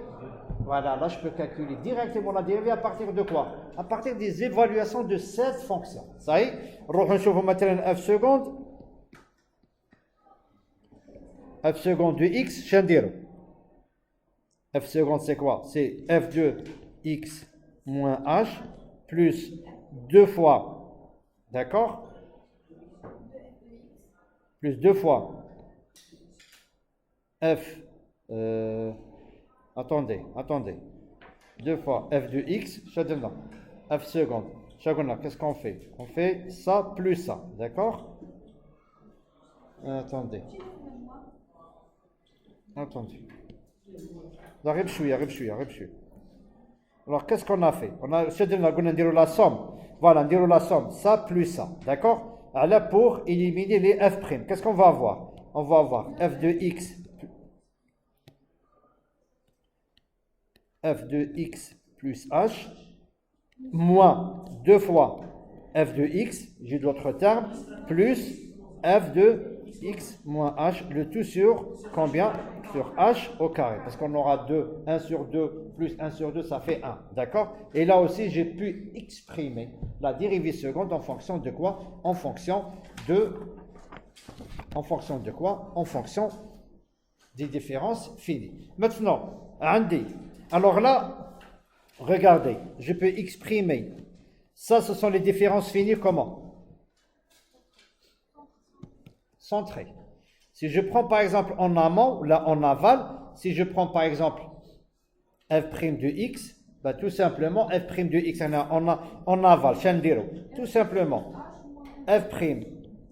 Voilà, là je peux calculer directement la dérivée à partir de quoi? À partir des évaluations de cette fonction. Ça y est, نروح نشوفوا مثلا f seconde de x, شنديرو f seconde c'est quoi? C'est f de x moins h plus 2 fois, d'accord? Plus 2 fois f, attendez, 2 fois f de x, f seconde. Qu'est-ce qu'on fait? On fait ça plus ça, d'accord? Attendez. Arrive chouïa. Alors, qu'est-ce qu'on a fait? On a la somme. Voilà, on dit la somme, ça plus ça, d'accord? Alors, pour éliminer les f', qu'est-ce qu'on va avoir? On va avoir f de x plus h moins 2 fois f de x, j'ai d'autres termes, plus f de x moins h, le tout sur combien? Sur h au carré, parce qu'on aura 2, 1 sur 2 plus 1 sur 2, ça fait 1, d'accord? Et là aussi, j'ai pu exprimer la dérivée seconde en fonction de quoi? En fonction de quoi? En fonction des différences finies. Maintenant, Andy, alors là, regardez, je peux exprimer, ça ce sont les différences finies comment? Centrées. Si je prends par exemple en amont, là en aval, si je prends par exemple f' de x, bah, tout simplement f' de x en aval, tout simplement f'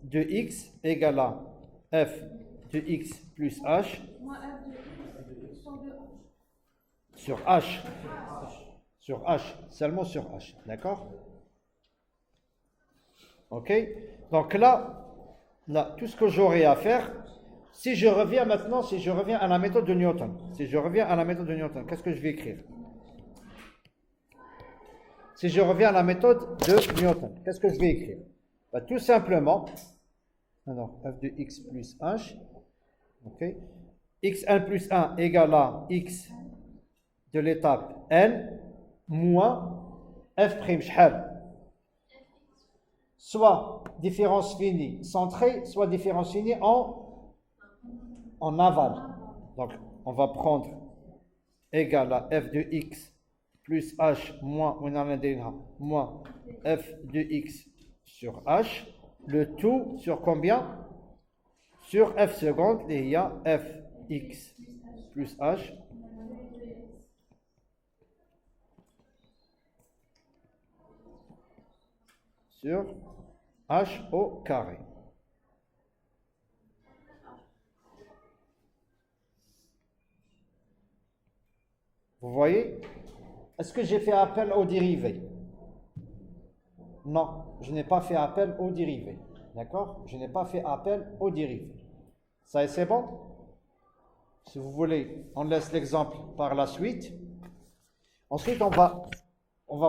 de x égale à f de x plus h sur h, seulement sur h, d'accord? Ok? Donc là, tout ce que j'aurai à faire, si je reviens à la méthode de Newton, qu'est-ce que je vais écrire? Si je reviens à la méthode de Newton, qu'est-ce que je vais écrire? Bah, tout simplement, alors, f de x plus h, ok? x1 plus 1 égale à x de l'étape n moins f', soit différence finie centrée, soit différence finie en aval. Donc, on va prendre égal à f de x plus h moins f de x sur h, le tout sur combien? Sur f seconde, et il y a f x plus h sur h au carré. Vous voyez? Est-ce que j'ai fait appel aux dérivés? Non, je n'ai pas fait appel aux dérivés. D'accord? Je n'ai pas fait appel aux dérivés. Ça, c'est bon? Si vous voulez, on laisse l'exemple par la suite. Ensuite, on va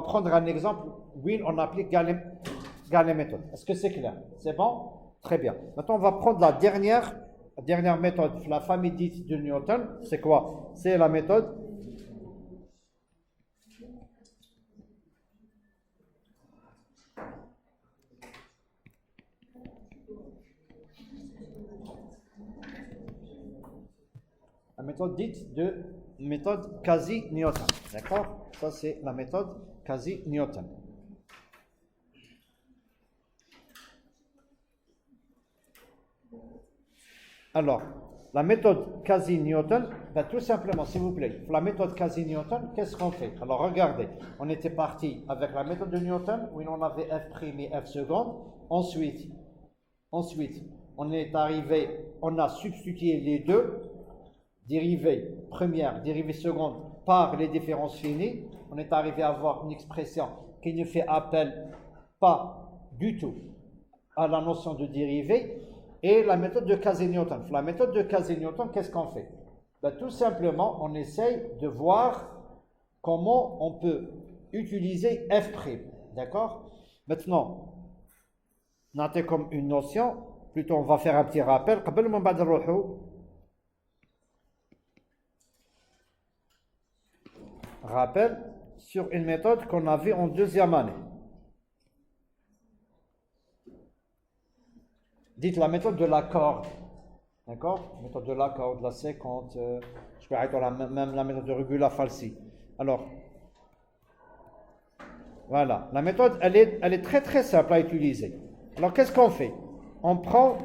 prendre un exemple où on applique les méthodes. Est-ce que c'est clair? C'est bon? Très bien. Maintenant, on va prendre la dernière méthode, la famille dite de Newton. C'est quoi? C'est la méthode dite de méthode quasi-Newton. D'accord? Ça, c'est la méthode quasi-Newton. Alors, la méthode quasi-Newton, ben, tout simplement, s'il vous plaît, la méthode quasi-Newton, qu'est-ce qu'on fait? Alors, regardez, on était parti avec la méthode de Newton, où on avait f' et f seconde. Ensuite, on est arrivé, on a substitué les deux, dérivée première, dérivée seconde, par les différences finies. On est arrivé à avoir une expression qui ne fait appel pas du tout à la notion de dérivée. Et la méthode de quasi-Newton. La méthode de quasi-Newton, qu'est-ce qu'on fait? Ben, tout simplement, on essaye de voir comment on peut utiliser f'. D'accord? Maintenant, notez comme une notion, plutôt on va faire un petit rappel. Rappel sur une méthode qu'on avait en deuxième année. Dites la méthode de la corde. D'accord? Méthode de Lacau, de la séquente, je peux arrêter même la méthode de Regula Falsi. Alors, voilà. La méthode, elle est très très simple à utiliser. Alors, qu'est-ce qu'on fait? On prend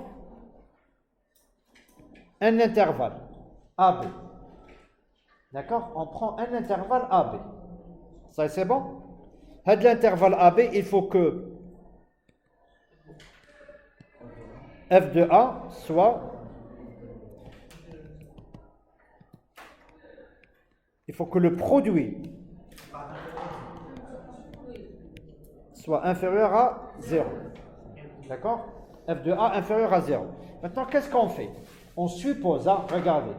un intervalle AB. D'accord? On prend un intervalle AB. Ça, c'est bon? À l'intervalle AB, il faut que f de A soit... Il faut que le produit soit inférieur à 0. D'accord? F de A inférieur à 0. Maintenant, qu'est-ce qu'on fait? On suppose, regardez,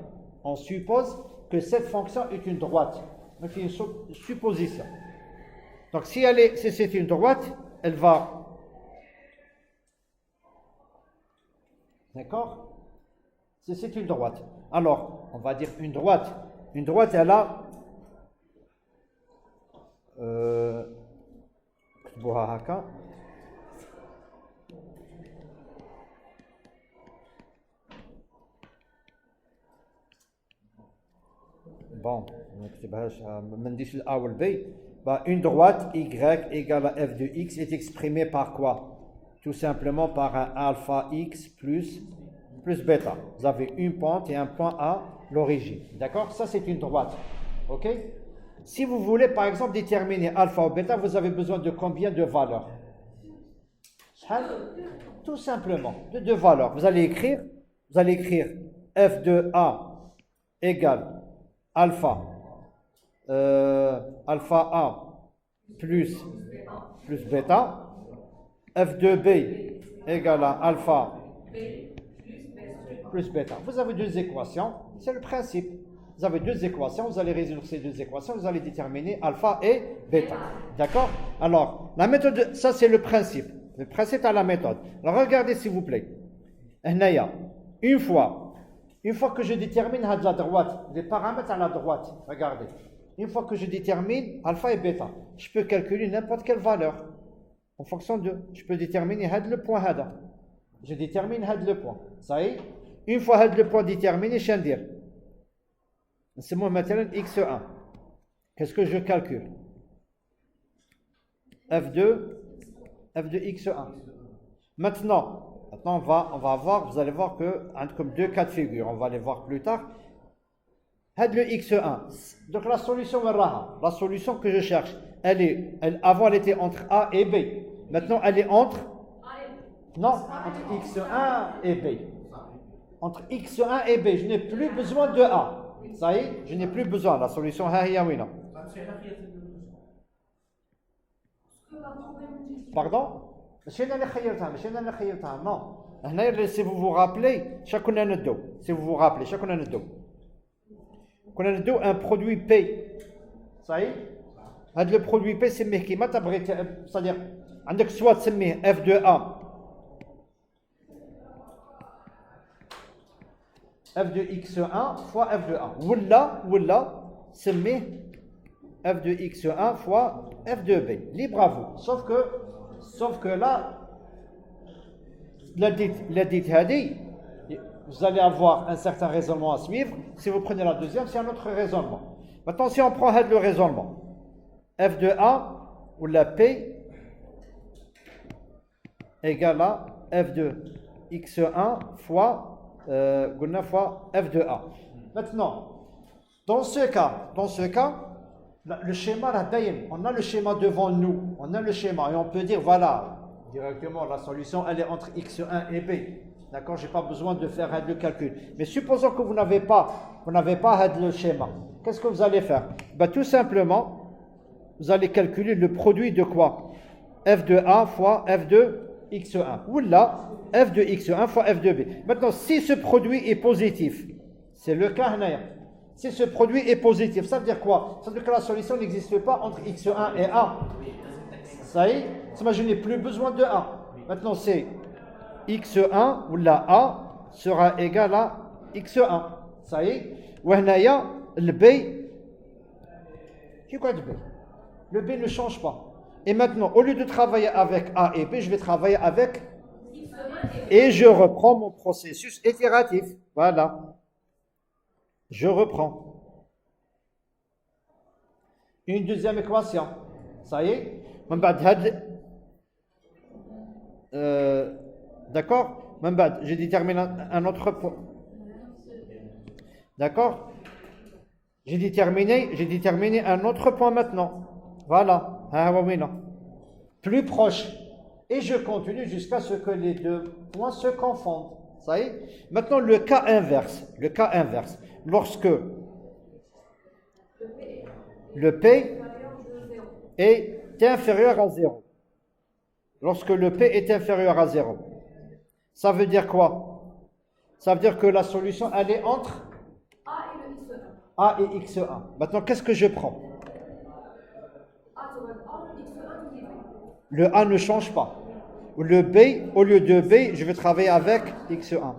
on suppose que cette fonction est une droite. Donc, il y a une supposition. Donc, si c'est une droite, elle va... D'accord? Si c'est une droite. Alors, on va dire une droite. Une droite, elle a... Bon, une droite y égale à f de x est exprimée par quoi? Tout simplement par un alpha x plus bêta. Vous avez une pente et un point à l'origine. D'accord? Ça, c'est une droite. OK? Si vous voulez, par exemple, déterminer alpha ou bêta, vous avez besoin de combien de valeurs? Tout simplement, de deux valeurs. Vous allez écrire f de A égale alpha A plus bêta, f de B égale à alpha plus bêta. Vous avez deux équations, c'est le principe. Vous avez deux équations, vous allez résoudre ces deux équations, vous allez déterminer alpha et bêta. D'accord? Alors, la méthode, ça c'est le principe. Le principe à la méthode. Alors, regardez s'il vous plaît. Une fois que je détermine à la droite, les paramètres à la droite, regardez. Une fois que je détermine alpha et bêta, je peux calculer n'importe quelle valeur. En fonction de, je peux déterminer le point hada. Je détermine le point. Ça y est. Une fois le point déterminé, je vais dire. C'est moi maintenant x1. Qu'est-ce que je calcule? f de x1. Maintenant on va voir, vous allez voir que comme deux cas de figure, on va les voir plus tard. Le x1. Donc la solution que je cherche, avant elle était entre A et B. Maintenant elle est entre x1 et B. Entre x1 et B, je n'ai plus besoin de A. Ça y est, je n'ai plus besoin. La solution est Pardon? Non. Si vous vous rappelez, si vous vous rappelez, un produit P. Ça y est? Le produit P, c'est c'est-à-dire, soit f de A. f de x1 fois f de A. Oula, c'est f de x1 fois f de B. Libre à vous. Sauf que là, la dite hadi, vous allez avoir un certain raisonnement à suivre. Si vous prenez la deuxième, c'est un autre raisonnement. Maintenant, si on prend le raisonnement, f de A ou la P égale à f de x1 fois f de A. Maintenant, dans ce cas, le schéma là, on a le schéma devant nous, et on peut dire voilà, directement la solution elle est entre x1 et b. D'accord, j'ai pas besoin de faire le calcul. Mais supposons que vous n'avez pas le schéma. Qu'est-ce que vous allez faire? Tout simplement, vous allez calculer le produit de quoi? F de A fois f de x1. Ou là, f de x1 fois f de b. Maintenant, si ce produit est positif, c'est le cas. Si ce produit est positif, ça veut dire quoi? Ça veut dire que la solution n'existe pas entre x1 et A. Ça y est, je n'ai plus besoin de A. Maintenant, c'est x1 ou la A sera égal à x1. Ça y est. Le B, le B ne change pas. Et maintenant, au lieu de travailler avec A et B, je vais travailler avec Et je reprends mon processus itératif. Voilà. Je reprends. Une deuxième équation. Ça y est. D'accord. J'ai déterminé un autre point. D'accord. J'ai déterminé un autre point maintenant. Voilà. Plus proche. Et je continue jusqu'à ce que les deux points se confondent. Ça y est. Maintenant, le cas inverse. Le cas inverse. Lorsque le P est inférieur à 0. Lorsque le P est inférieur à 0. Ça veut dire quoi? Ça veut dire que la solution, elle est entre A et X1. Maintenant, qu'est-ce que je prends? Le A ne change pas. Le B, au lieu de B, je vais travailler avec X1.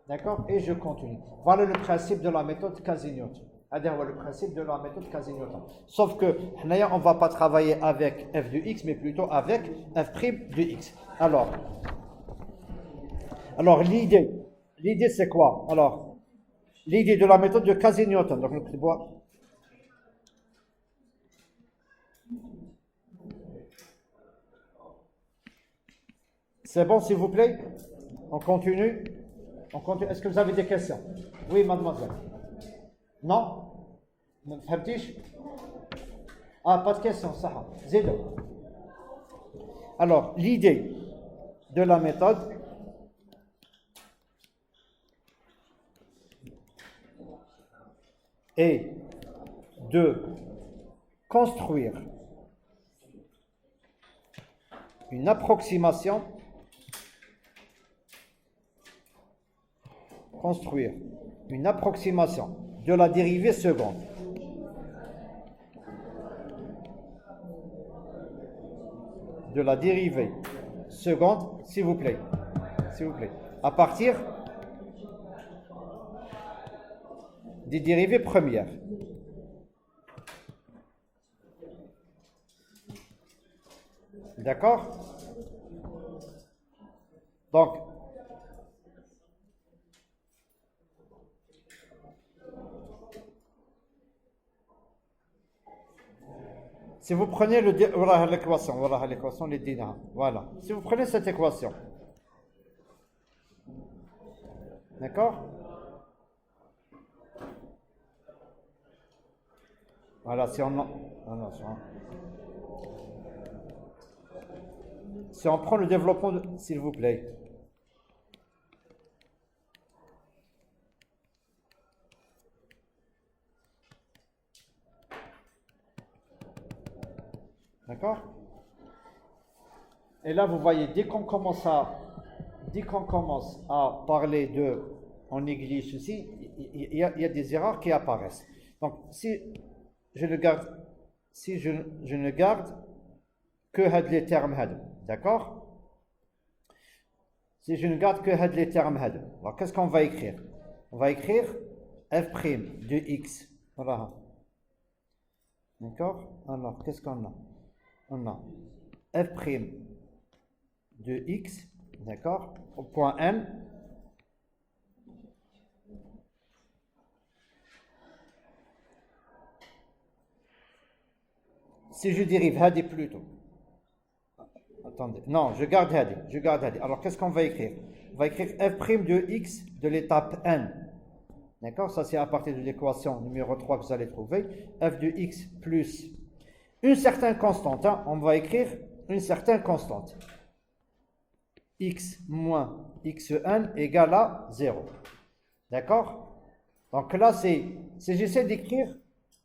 D'accord? Et je continue. Voilà le principe de la méthode Cassey-Newton. C'est-à-dire le principe de la méthode Cassey-Newton. Sauf que, on ne va pas travailler avec f de x, mais plutôt avec f' de x. Alors l'idée c'est quoi? Alors, l'idée de la méthode de Cassey-Newton. Donc, le bois. C'est bon, s'il vous plaît? On continue? Est-ce que vous avez des questions? Oui, mademoiselle. Non? Ah, pas de questions, ça. Zéro. Alors, l'idée de la méthode est de construire une approximation de la dérivée seconde. S'il vous plaît. À partir des dérivées premières. D'accord? Donc, si vous prenez l'équation, les dinars, voilà. Si vous prenez cette équation, d'accord? Voilà, si on prend le développement, s'il vous plaît. D'accord? Et là, vous voyez, dès qu'on commence à parler de, on néglige ceci, il y a des erreurs qui apparaissent. Donc, si je ne garde que les termes had, d'accord? Si je ne garde que les termes had, alors qu'est-ce qu'on va écrire? On va écrire f' de x. Voilà. D'accord? Alors, qu'est-ce qu'on a? On a f' de x, d'accord, au point n, si je dérive hadi plutôt. Attendez, non, je garde hadi. Alors, qu'est-ce qu'on va écrire? On va écrire f' de x de l'étape n. D'accord? Ça, c'est à partir de l'équation numéro 3 que vous allez trouver. F de x plus une certaine constante. Hein? On va écrire une certaine constante. X moins xn égale à 0. D'accord? Donc là, si j'essaie d'écrire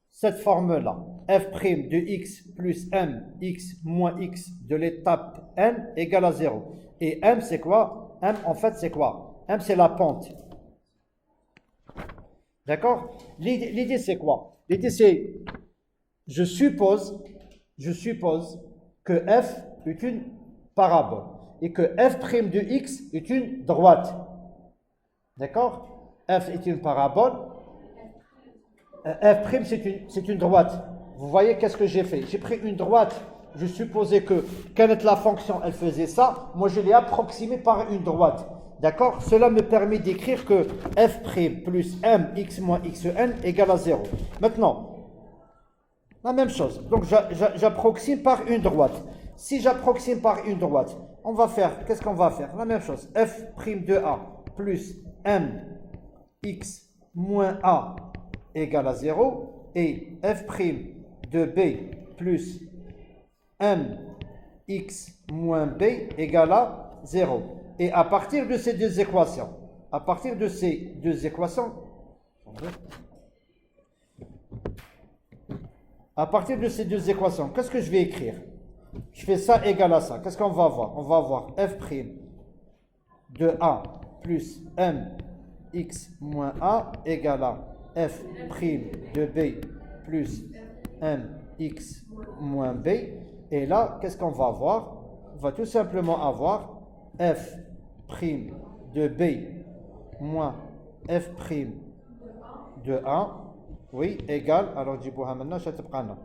cette forme-là, f' de x plus m, x moins x de l'étape n égale à 0. Et m, c'est quoi? M, en fait, c'est quoi? M, c'est la pente. D'accord? L'idée, c'est quoi? L'idée, c'est, je suppose que f est une parabole et que f' de x est une droite. D'accord? F est une parabole. F' c'est une droite. Vous voyez qu'est-ce que j'ai fait? J'ai pris une droite je supposais que, quelle est la fonction, elle faisait ça, moi je l'ai approximé par une droite. D'accord? Cela me permet d'écrire que f' plus m x moins xn égale à 0. Maintenant, la même chose. Donc j'approxime par une droite. Si j'approxime par une droite, on va faire, qu'est-ce qu'on va faire? La même chose. f' de a plus m x moins a égale à 0 et f' de b plus m x moins b égale à 0. Et à partir de ces deux équations, qu'est-ce que je vais écrire? Je fais ça égal à ça. Qu'est-ce qu'on va avoir? On va avoir f' de a plus m x moins a égale à f' de b plus m x moins b. Et là, qu'est-ce qu'on va avoir? On va tout simplement avoir f' de b moins f' de a, oui, égale, alors جيبوها maintenant, شتبقى لنا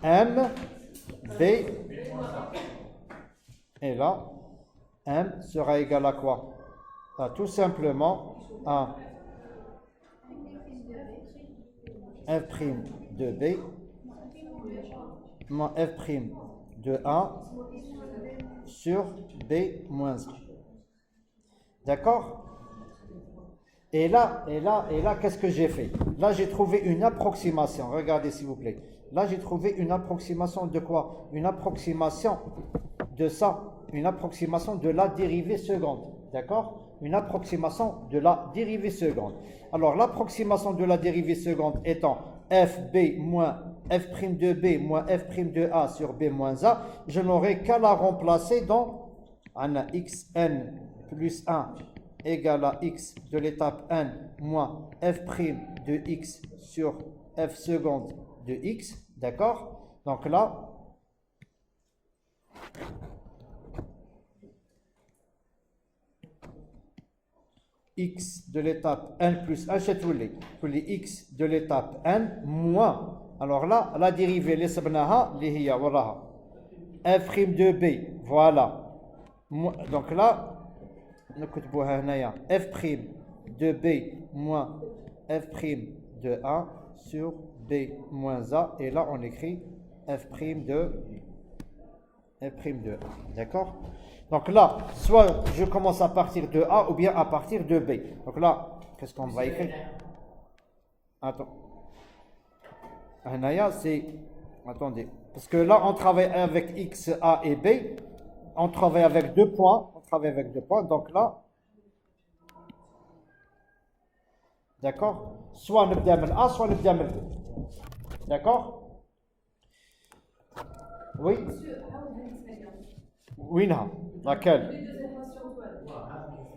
m b, et là m sera égal à quoi? Tout simplement à f' de b moins f' de a sur b moins a. D'accord? Et là, qu'est-ce que j'ai fait? Là, j'ai trouvé une approximation. Regardez, s'il vous plaît. Là, j'ai trouvé une approximation de quoi? Une approximation de ça. Une approximation de la dérivée seconde. D'accord? Une approximation de la dérivée seconde. Alors, l'approximation de la dérivée seconde étant fb moins f' de b moins f' de a sur b moins a, je n'aurai qu'à la remplacer dans xn plus 1 égale à x de l'étape n moins f' de x sur f seconde de x, d'accord? Donc là, x de l'étape n plus 1, c'est tous les x de l'étape n moins, alors là, la dérivée, les sabnaha, les hiya, voilà, f' de b, voilà. Donc là, f' de b moins f' de a sur b moins a, et là on écrit f' de a, d'accord? Donc là, soit je commence à partir de a ou bien à partir de b. Donc là, qu'est-ce qu'on va écrire? Attends, c'est, attendez, parce que là on travaille avec x, a et b, on travaille avec deux points, donc là, d'accord, soit نبدا من A, soit نبدا من B, d'accord? Oui. Oui, non. Laquelle?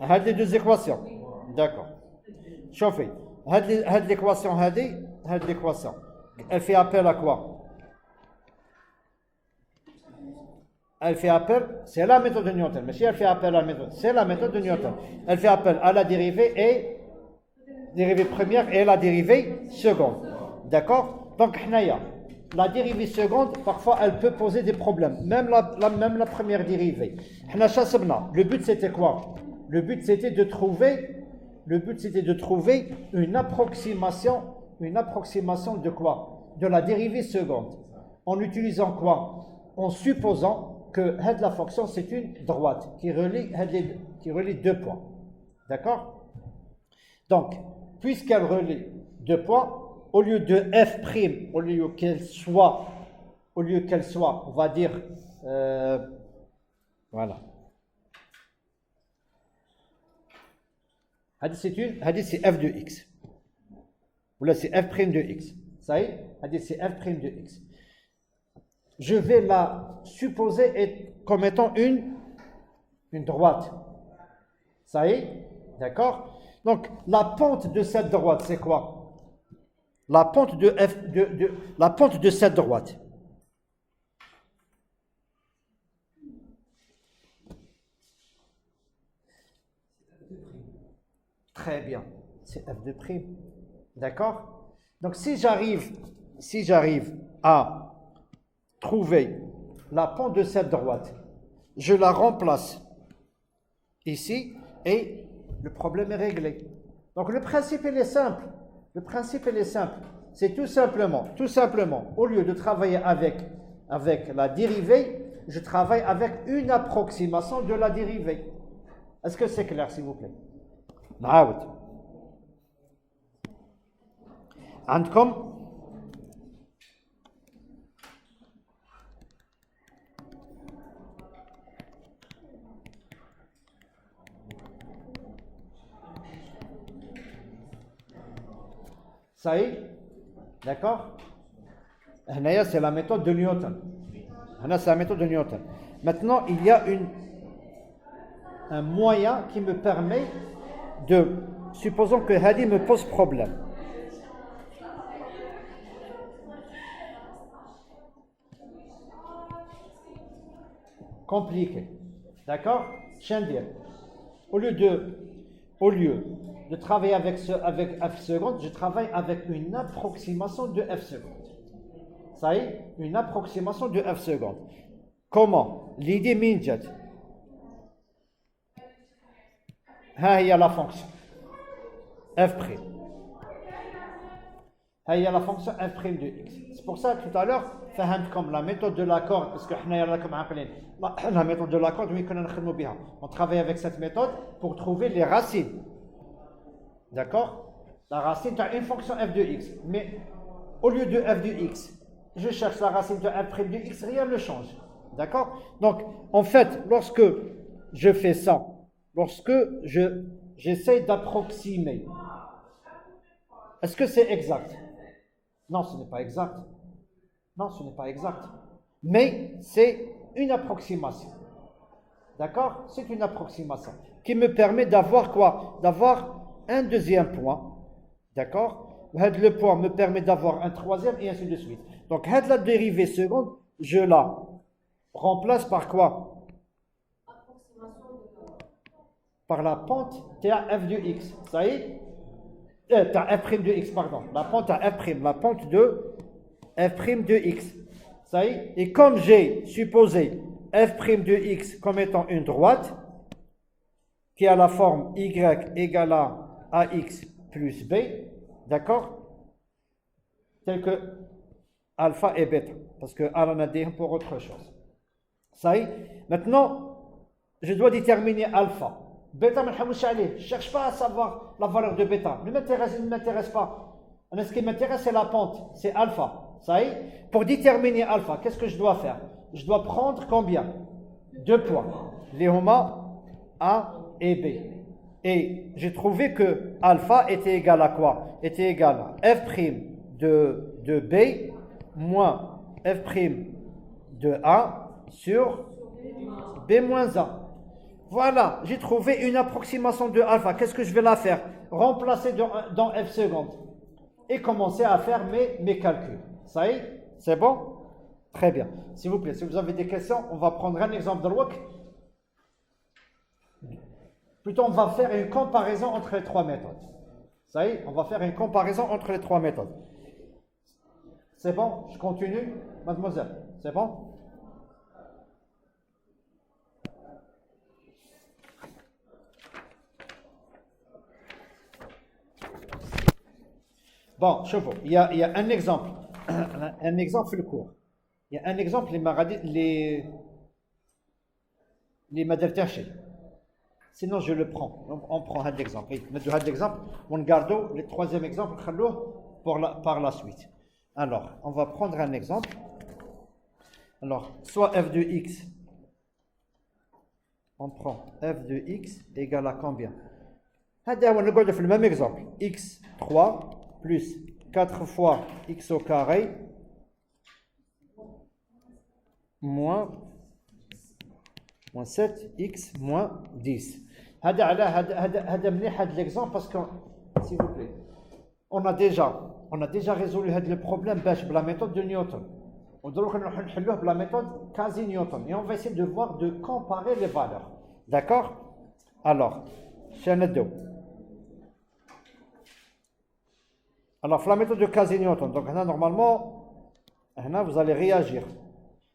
هذه deux équations. D'accord. شوفي, هذه l'équation, elle fait appel à quoi? Elle fait appel, c'est la méthode de Newton, mais si elle fait appel à la méthode, c'est la méthode de Newton. Elle fait appel à la dérivée première et la dérivée seconde. D'accord? Donc, la dérivée seconde, parfois, elle peut poser des problèmes. Même la première dérivée. Le but, c'était quoi? Le but, c'était de trouver une approximation de quoi? De la dérivée seconde. En utilisant quoi? En supposant que la fonction, c'est une droite qui relie deux points. D'accord? Donc, puisqu'elle relie deux points, au lieu de f', au lieu qu'elle soit, on va dire, voilà. C'est f de x. Ou là, c'est f' de x. Ça y est, c'est f' de x. Je vais la supposer comme étant une droite. Ça y est, d'accord? Donc, la pente de cette droite, c'est quoi? La pente de cette droite. Très bien, c'est f de prime. D'accord? Donc, si j'arrive à trouver la pente de cette droite. Je la remplace ici et le problème est réglé. Donc le principe il est simple. Le principe il est simple. C'est tout simplement, au lieu de travailler avec la dérivée, je travaille avec une approximation de la dérivée. Est-ce que c'est clair, s'il vous plaît? نعاود. عندكم ça y est, d'accord? C'est la méthode de Newton. C'est la méthode de Newton. Maintenant, il y a un moyen qui me permet de, supposons que Hadi me pose problème. Compliqué. D'accord? Chandir. Au lieu de travailler avec f seconde, je travaille avec une approximation de f seconde. Ça y est, une approximation de f seconde. Comment? L'idée minjat. Il y a la fonction f'. Il y a la fonction f' de x. C'est pour ça que tout à l'heure, comme la méthode de l'accord, parce que la méthode de l'accord, on travaille avec cette méthode pour trouver les racines. D'accord? La racine, tu as une fonction f de x. Mais au lieu de f de x, je cherche la racine de f' de x, rien ne change. D'accord? Donc, en fait, lorsque je fais ça, lorsque j'essaie d'approximer, est-ce que c'est exact? Non, ce n'est pas exact. Non, ce n'est pas exact. Mais c'est une approximation. D'accord? C'est une approximation qui me permet d'avoir quoi? D'avoir un deuxième point. D'accord? Le point me permet d'avoir un troisième et ainsi de suite. Donc, la dérivée seconde, je la remplace par quoi? Par la pente f de x. Ça y est? f' de x, pardon. La pente à f', la pente de f' de x. Ça y est? Et comme j'ai supposé f' de x comme étant une droite, qui a la forme y égale à ax plus b, d'accord? Tel que alpha et bêta. Parce que a on a dit pour autre chose. Ça y est? Maintenant, je dois déterminer alpha. Bêta, je ne cherche pas à savoir la valeur de bêta. Il ne m'intéresse pas. Ce qui m'intéresse, c'est la pente, c'est alpha. Ça y est? Pour déterminer alpha, qu'est-ce que je dois faire? Je dois prendre combien? 2 points. Les homa A et B. Et j'ai trouvé que alpha était égal à quoi? Était égal à f' de B moins f' de A sur B moins A. Voilà, j'ai trouvé une approximation de alpha. Qu'est-ce que je vais la faire? Remplacer dans f seconde et commencer à faire mes calculs. Ça y est? C'est bon? Très bien. S'il vous plaît, si vous avez des questions, on va prendre un exemple de l'ouak. Plutôt, on va faire une comparaison entre les 3 méthodes. Ça y est? On va faire une comparaison entre les 3 méthodes. C'est bon? Je continue? Mademoiselle, c'est bon? Bon, je vois. Il y a un exemple. Un exemple le cours. Il y a un exemple, les madel tachés. Sinon, je le prends. On prend un exemple. Un exemple. On garde le troisième exemple par la suite. Alors, on va prendre un exemple. Alors, soit f de x. On prend f de x égale à combien? On regarde le même exemple. x 3 plus 4 fois x au carré moins 7x moins 10. L'exemple parce que, s'il vous plaît, on a déjà résolu le problème avec la méthode de Newton. On doit la méthode quasi Newton et on va essayer de comparer les valeurs. D'accord? Alors, alors, la méthode de quasi Newton. Donc, normalement, vous allez réagir.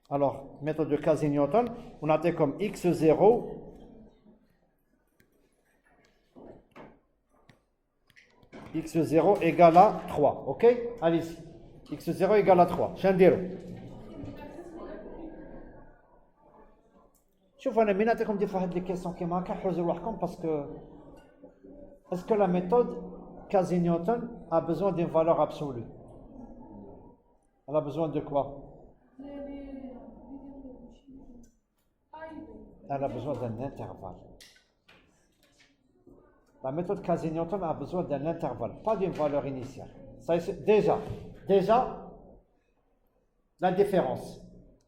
Alors, méthode de Casey-Newton, on a comme x0 x0 égale à 3. Ok? Allez-y. x0 égale à 3. Chandiro. شوف انا من نعطيكم دي فواحد لي كيسيون كيما هكا حوزوا روحكم باسكو est-ce que la méthode Casey-Newton a besoin d'une valeur absolue? Elle a besoin de quoi? Elle a besoin d'un intervalle. La méthode Casey-Newton a besoin d'un intervalle, pas d'une valeur initiale. Ça, déjà, la différence.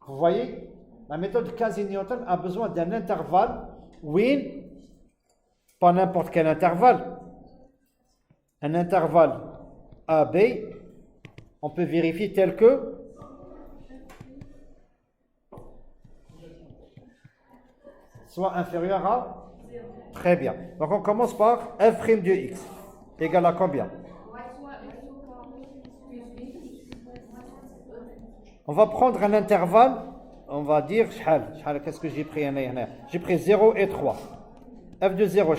Vous voyez, la méthode Casey-Newton a besoin d'un intervalle, oui, pas n'importe quel intervalle. Un intervalle AB, on peut vérifier tel que soit inférieur à. Très bien. Donc on commence par f' de x égale à combien? On va prendre un intervalle, on va dire, qu'est-ce que j'ai pris? J'ai pris 0 et 3. f de 0,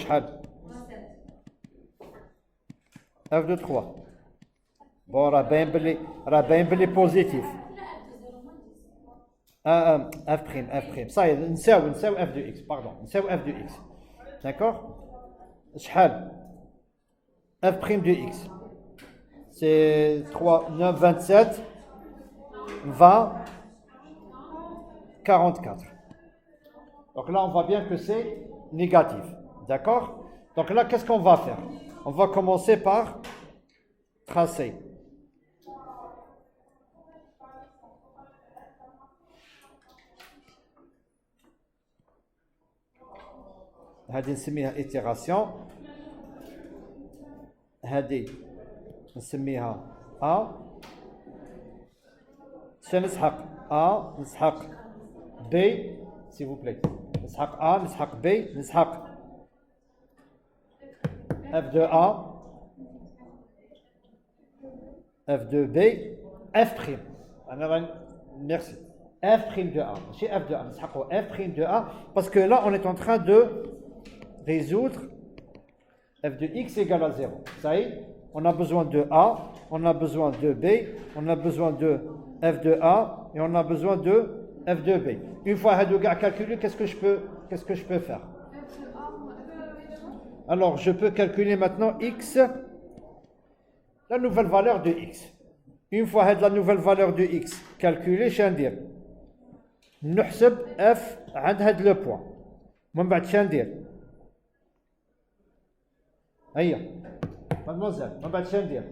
f de 3. Bon, rah bain bli positif. F'. Ça y est, نساوي f de x, pardon. نساوي f de x. D'accord? شحال f' de x. C'est 3, 9, 27, 20, 44. Donc là, on voit bien que c'est négatif. D'accord? Donc là, qu'est-ce qu'on va faire? On va commencer par tracer. هذه نسميها itération. هذه نسميها A. شنو نسحق A نسحق B s'il vous plaît. نسحق A نسحق B نسحق F de A F de B F'. Merci. F' de A. Chez F de A. نسحقوا F' de A parce que là on est en train de résoudre f de x égale à 0. Ça y est, on a besoin de A, on a besoin de B, on a besoin de f de A et on a besoin de f de B. Une fois calculé, qu'est-ce que je peux faire? Alors, je peux calculer maintenant x, la nouvelle valeur de x. Une fois la nouvelle valeur de x calculée, je vais dire نحسب f عند هذا le point. من بعد شنو ندير؟ هيا مادموزيل من بعد شنو ندير؟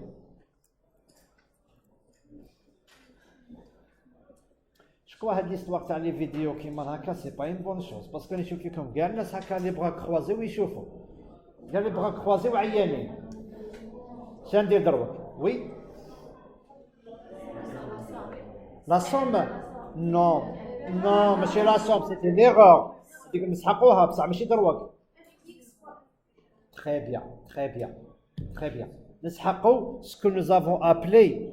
شكون هاد ليستواغ تاع لي فيديو كيما هكا سي با اون بون شوز باسكو نشوف فيكم كاع الناس هكا لي بغا كروازي ويشوفوا كاع لي بغا كروازي وعيانين. شنو ندير دروك؟ وي لا سوم نو ماشي لا سوم سيتي ليغور نسحقوها بصح ماشي دروك. Très bien. نسحقوا ce que nous avons appelé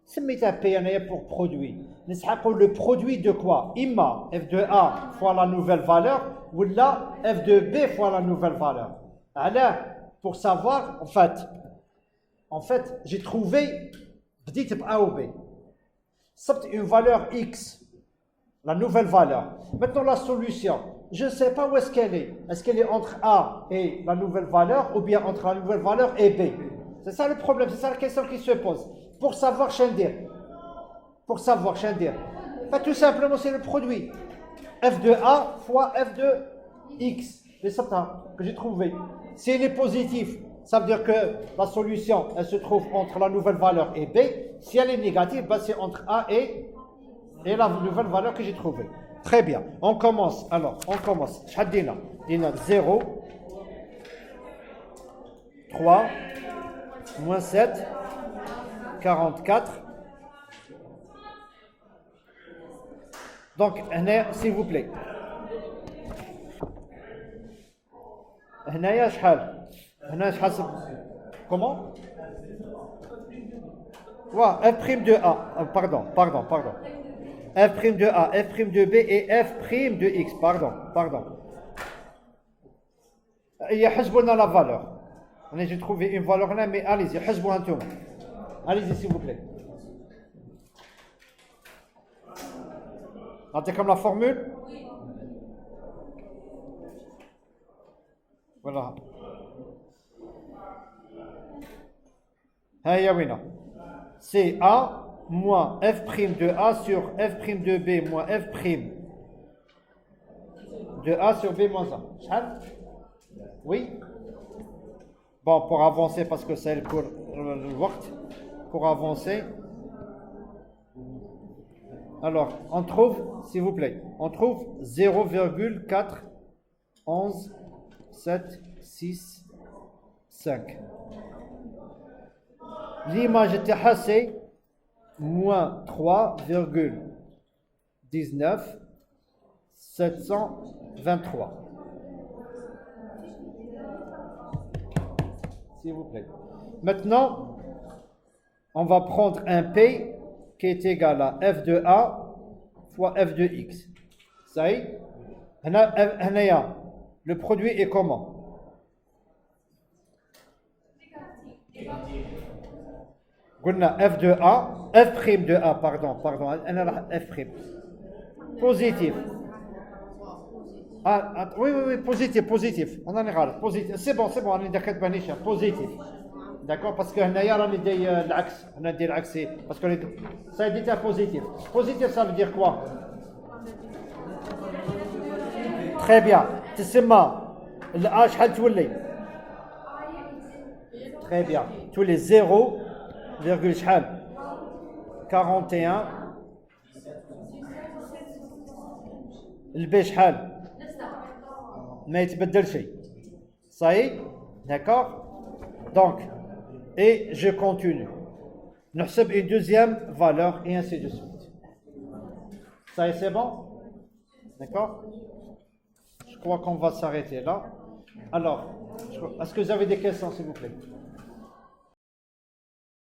سميتها P أنايا pour produit. نسحقوا le produit de quoi? إما f de A fois la nouvelle valeur ou là f de B fois la nouvelle valeur. Alors, pour savoir, en fait, j'ai trouvé بديت ب A ou B. C'est une valeur X, la nouvelle valeur. Maintenant la solution. Je ne sais pas où est-ce qu'elle est. Est-ce qu'elle est entre A et la nouvelle valeur ou bien entre la nouvelle valeur et B? C'est ça le problème, c'est ça la question qui se pose. Pour savoir, Shendir. Tout simplement, c'est le produit. F de A fois F de X. C'est ça que j'ai trouvé. Si elle est positive, ça veut dire que la solution, elle se trouve entre la nouvelle valeur et B. Si elle est négative, c'est entre A et la nouvelle valeur que j'ai trouvée. Très bien. On commence. Chadina. 0, 3, moins 7, 44. Donc, s'il vous plaît. Comment? Ouais, f' de A, pardon. F' de A, f' de B et f' de X, pardon. Il y a la valeur. J'ai trouvé une valeur là, mais allez-y, allez-y s'il vous plaît. C'est comme la formule? Voilà. C'est A moins f' de A sur f' de B moins f' de A sur B moins 1. Oui? Bon, pour avancer, parce que c'est le waqt, pour avancer. Alors, on trouve, s'il vous plaît, on trouve 0,411,765. L'image était assez moins 3,19,723. S'il vous plaît. Maintenant, on va prendre un P qui est égal à f de A fois f de X. Ça y est, le produit est comment? F de A, f' de A, pardon, f'. Positif. Oui, positif. On en est rare. Positif. C'est bon, on est d'accord, positif. D'accord, parce que on dit l'axe, parce que ça dit positif. Positif, ça veut dire quoi? Très bien. Le H, très bien. Tous les 0,41. البي شحال ما يتبدل شيء. Ça y est, d'accord? Donc, et je continue. نحسب une deuxième valeur et ainsi de suite. Ça y est, c'est bon? D'accord? Je crois qu'on va s'arrêter là. Alors, est-ce que vous avez des questions, s'il vous plaît?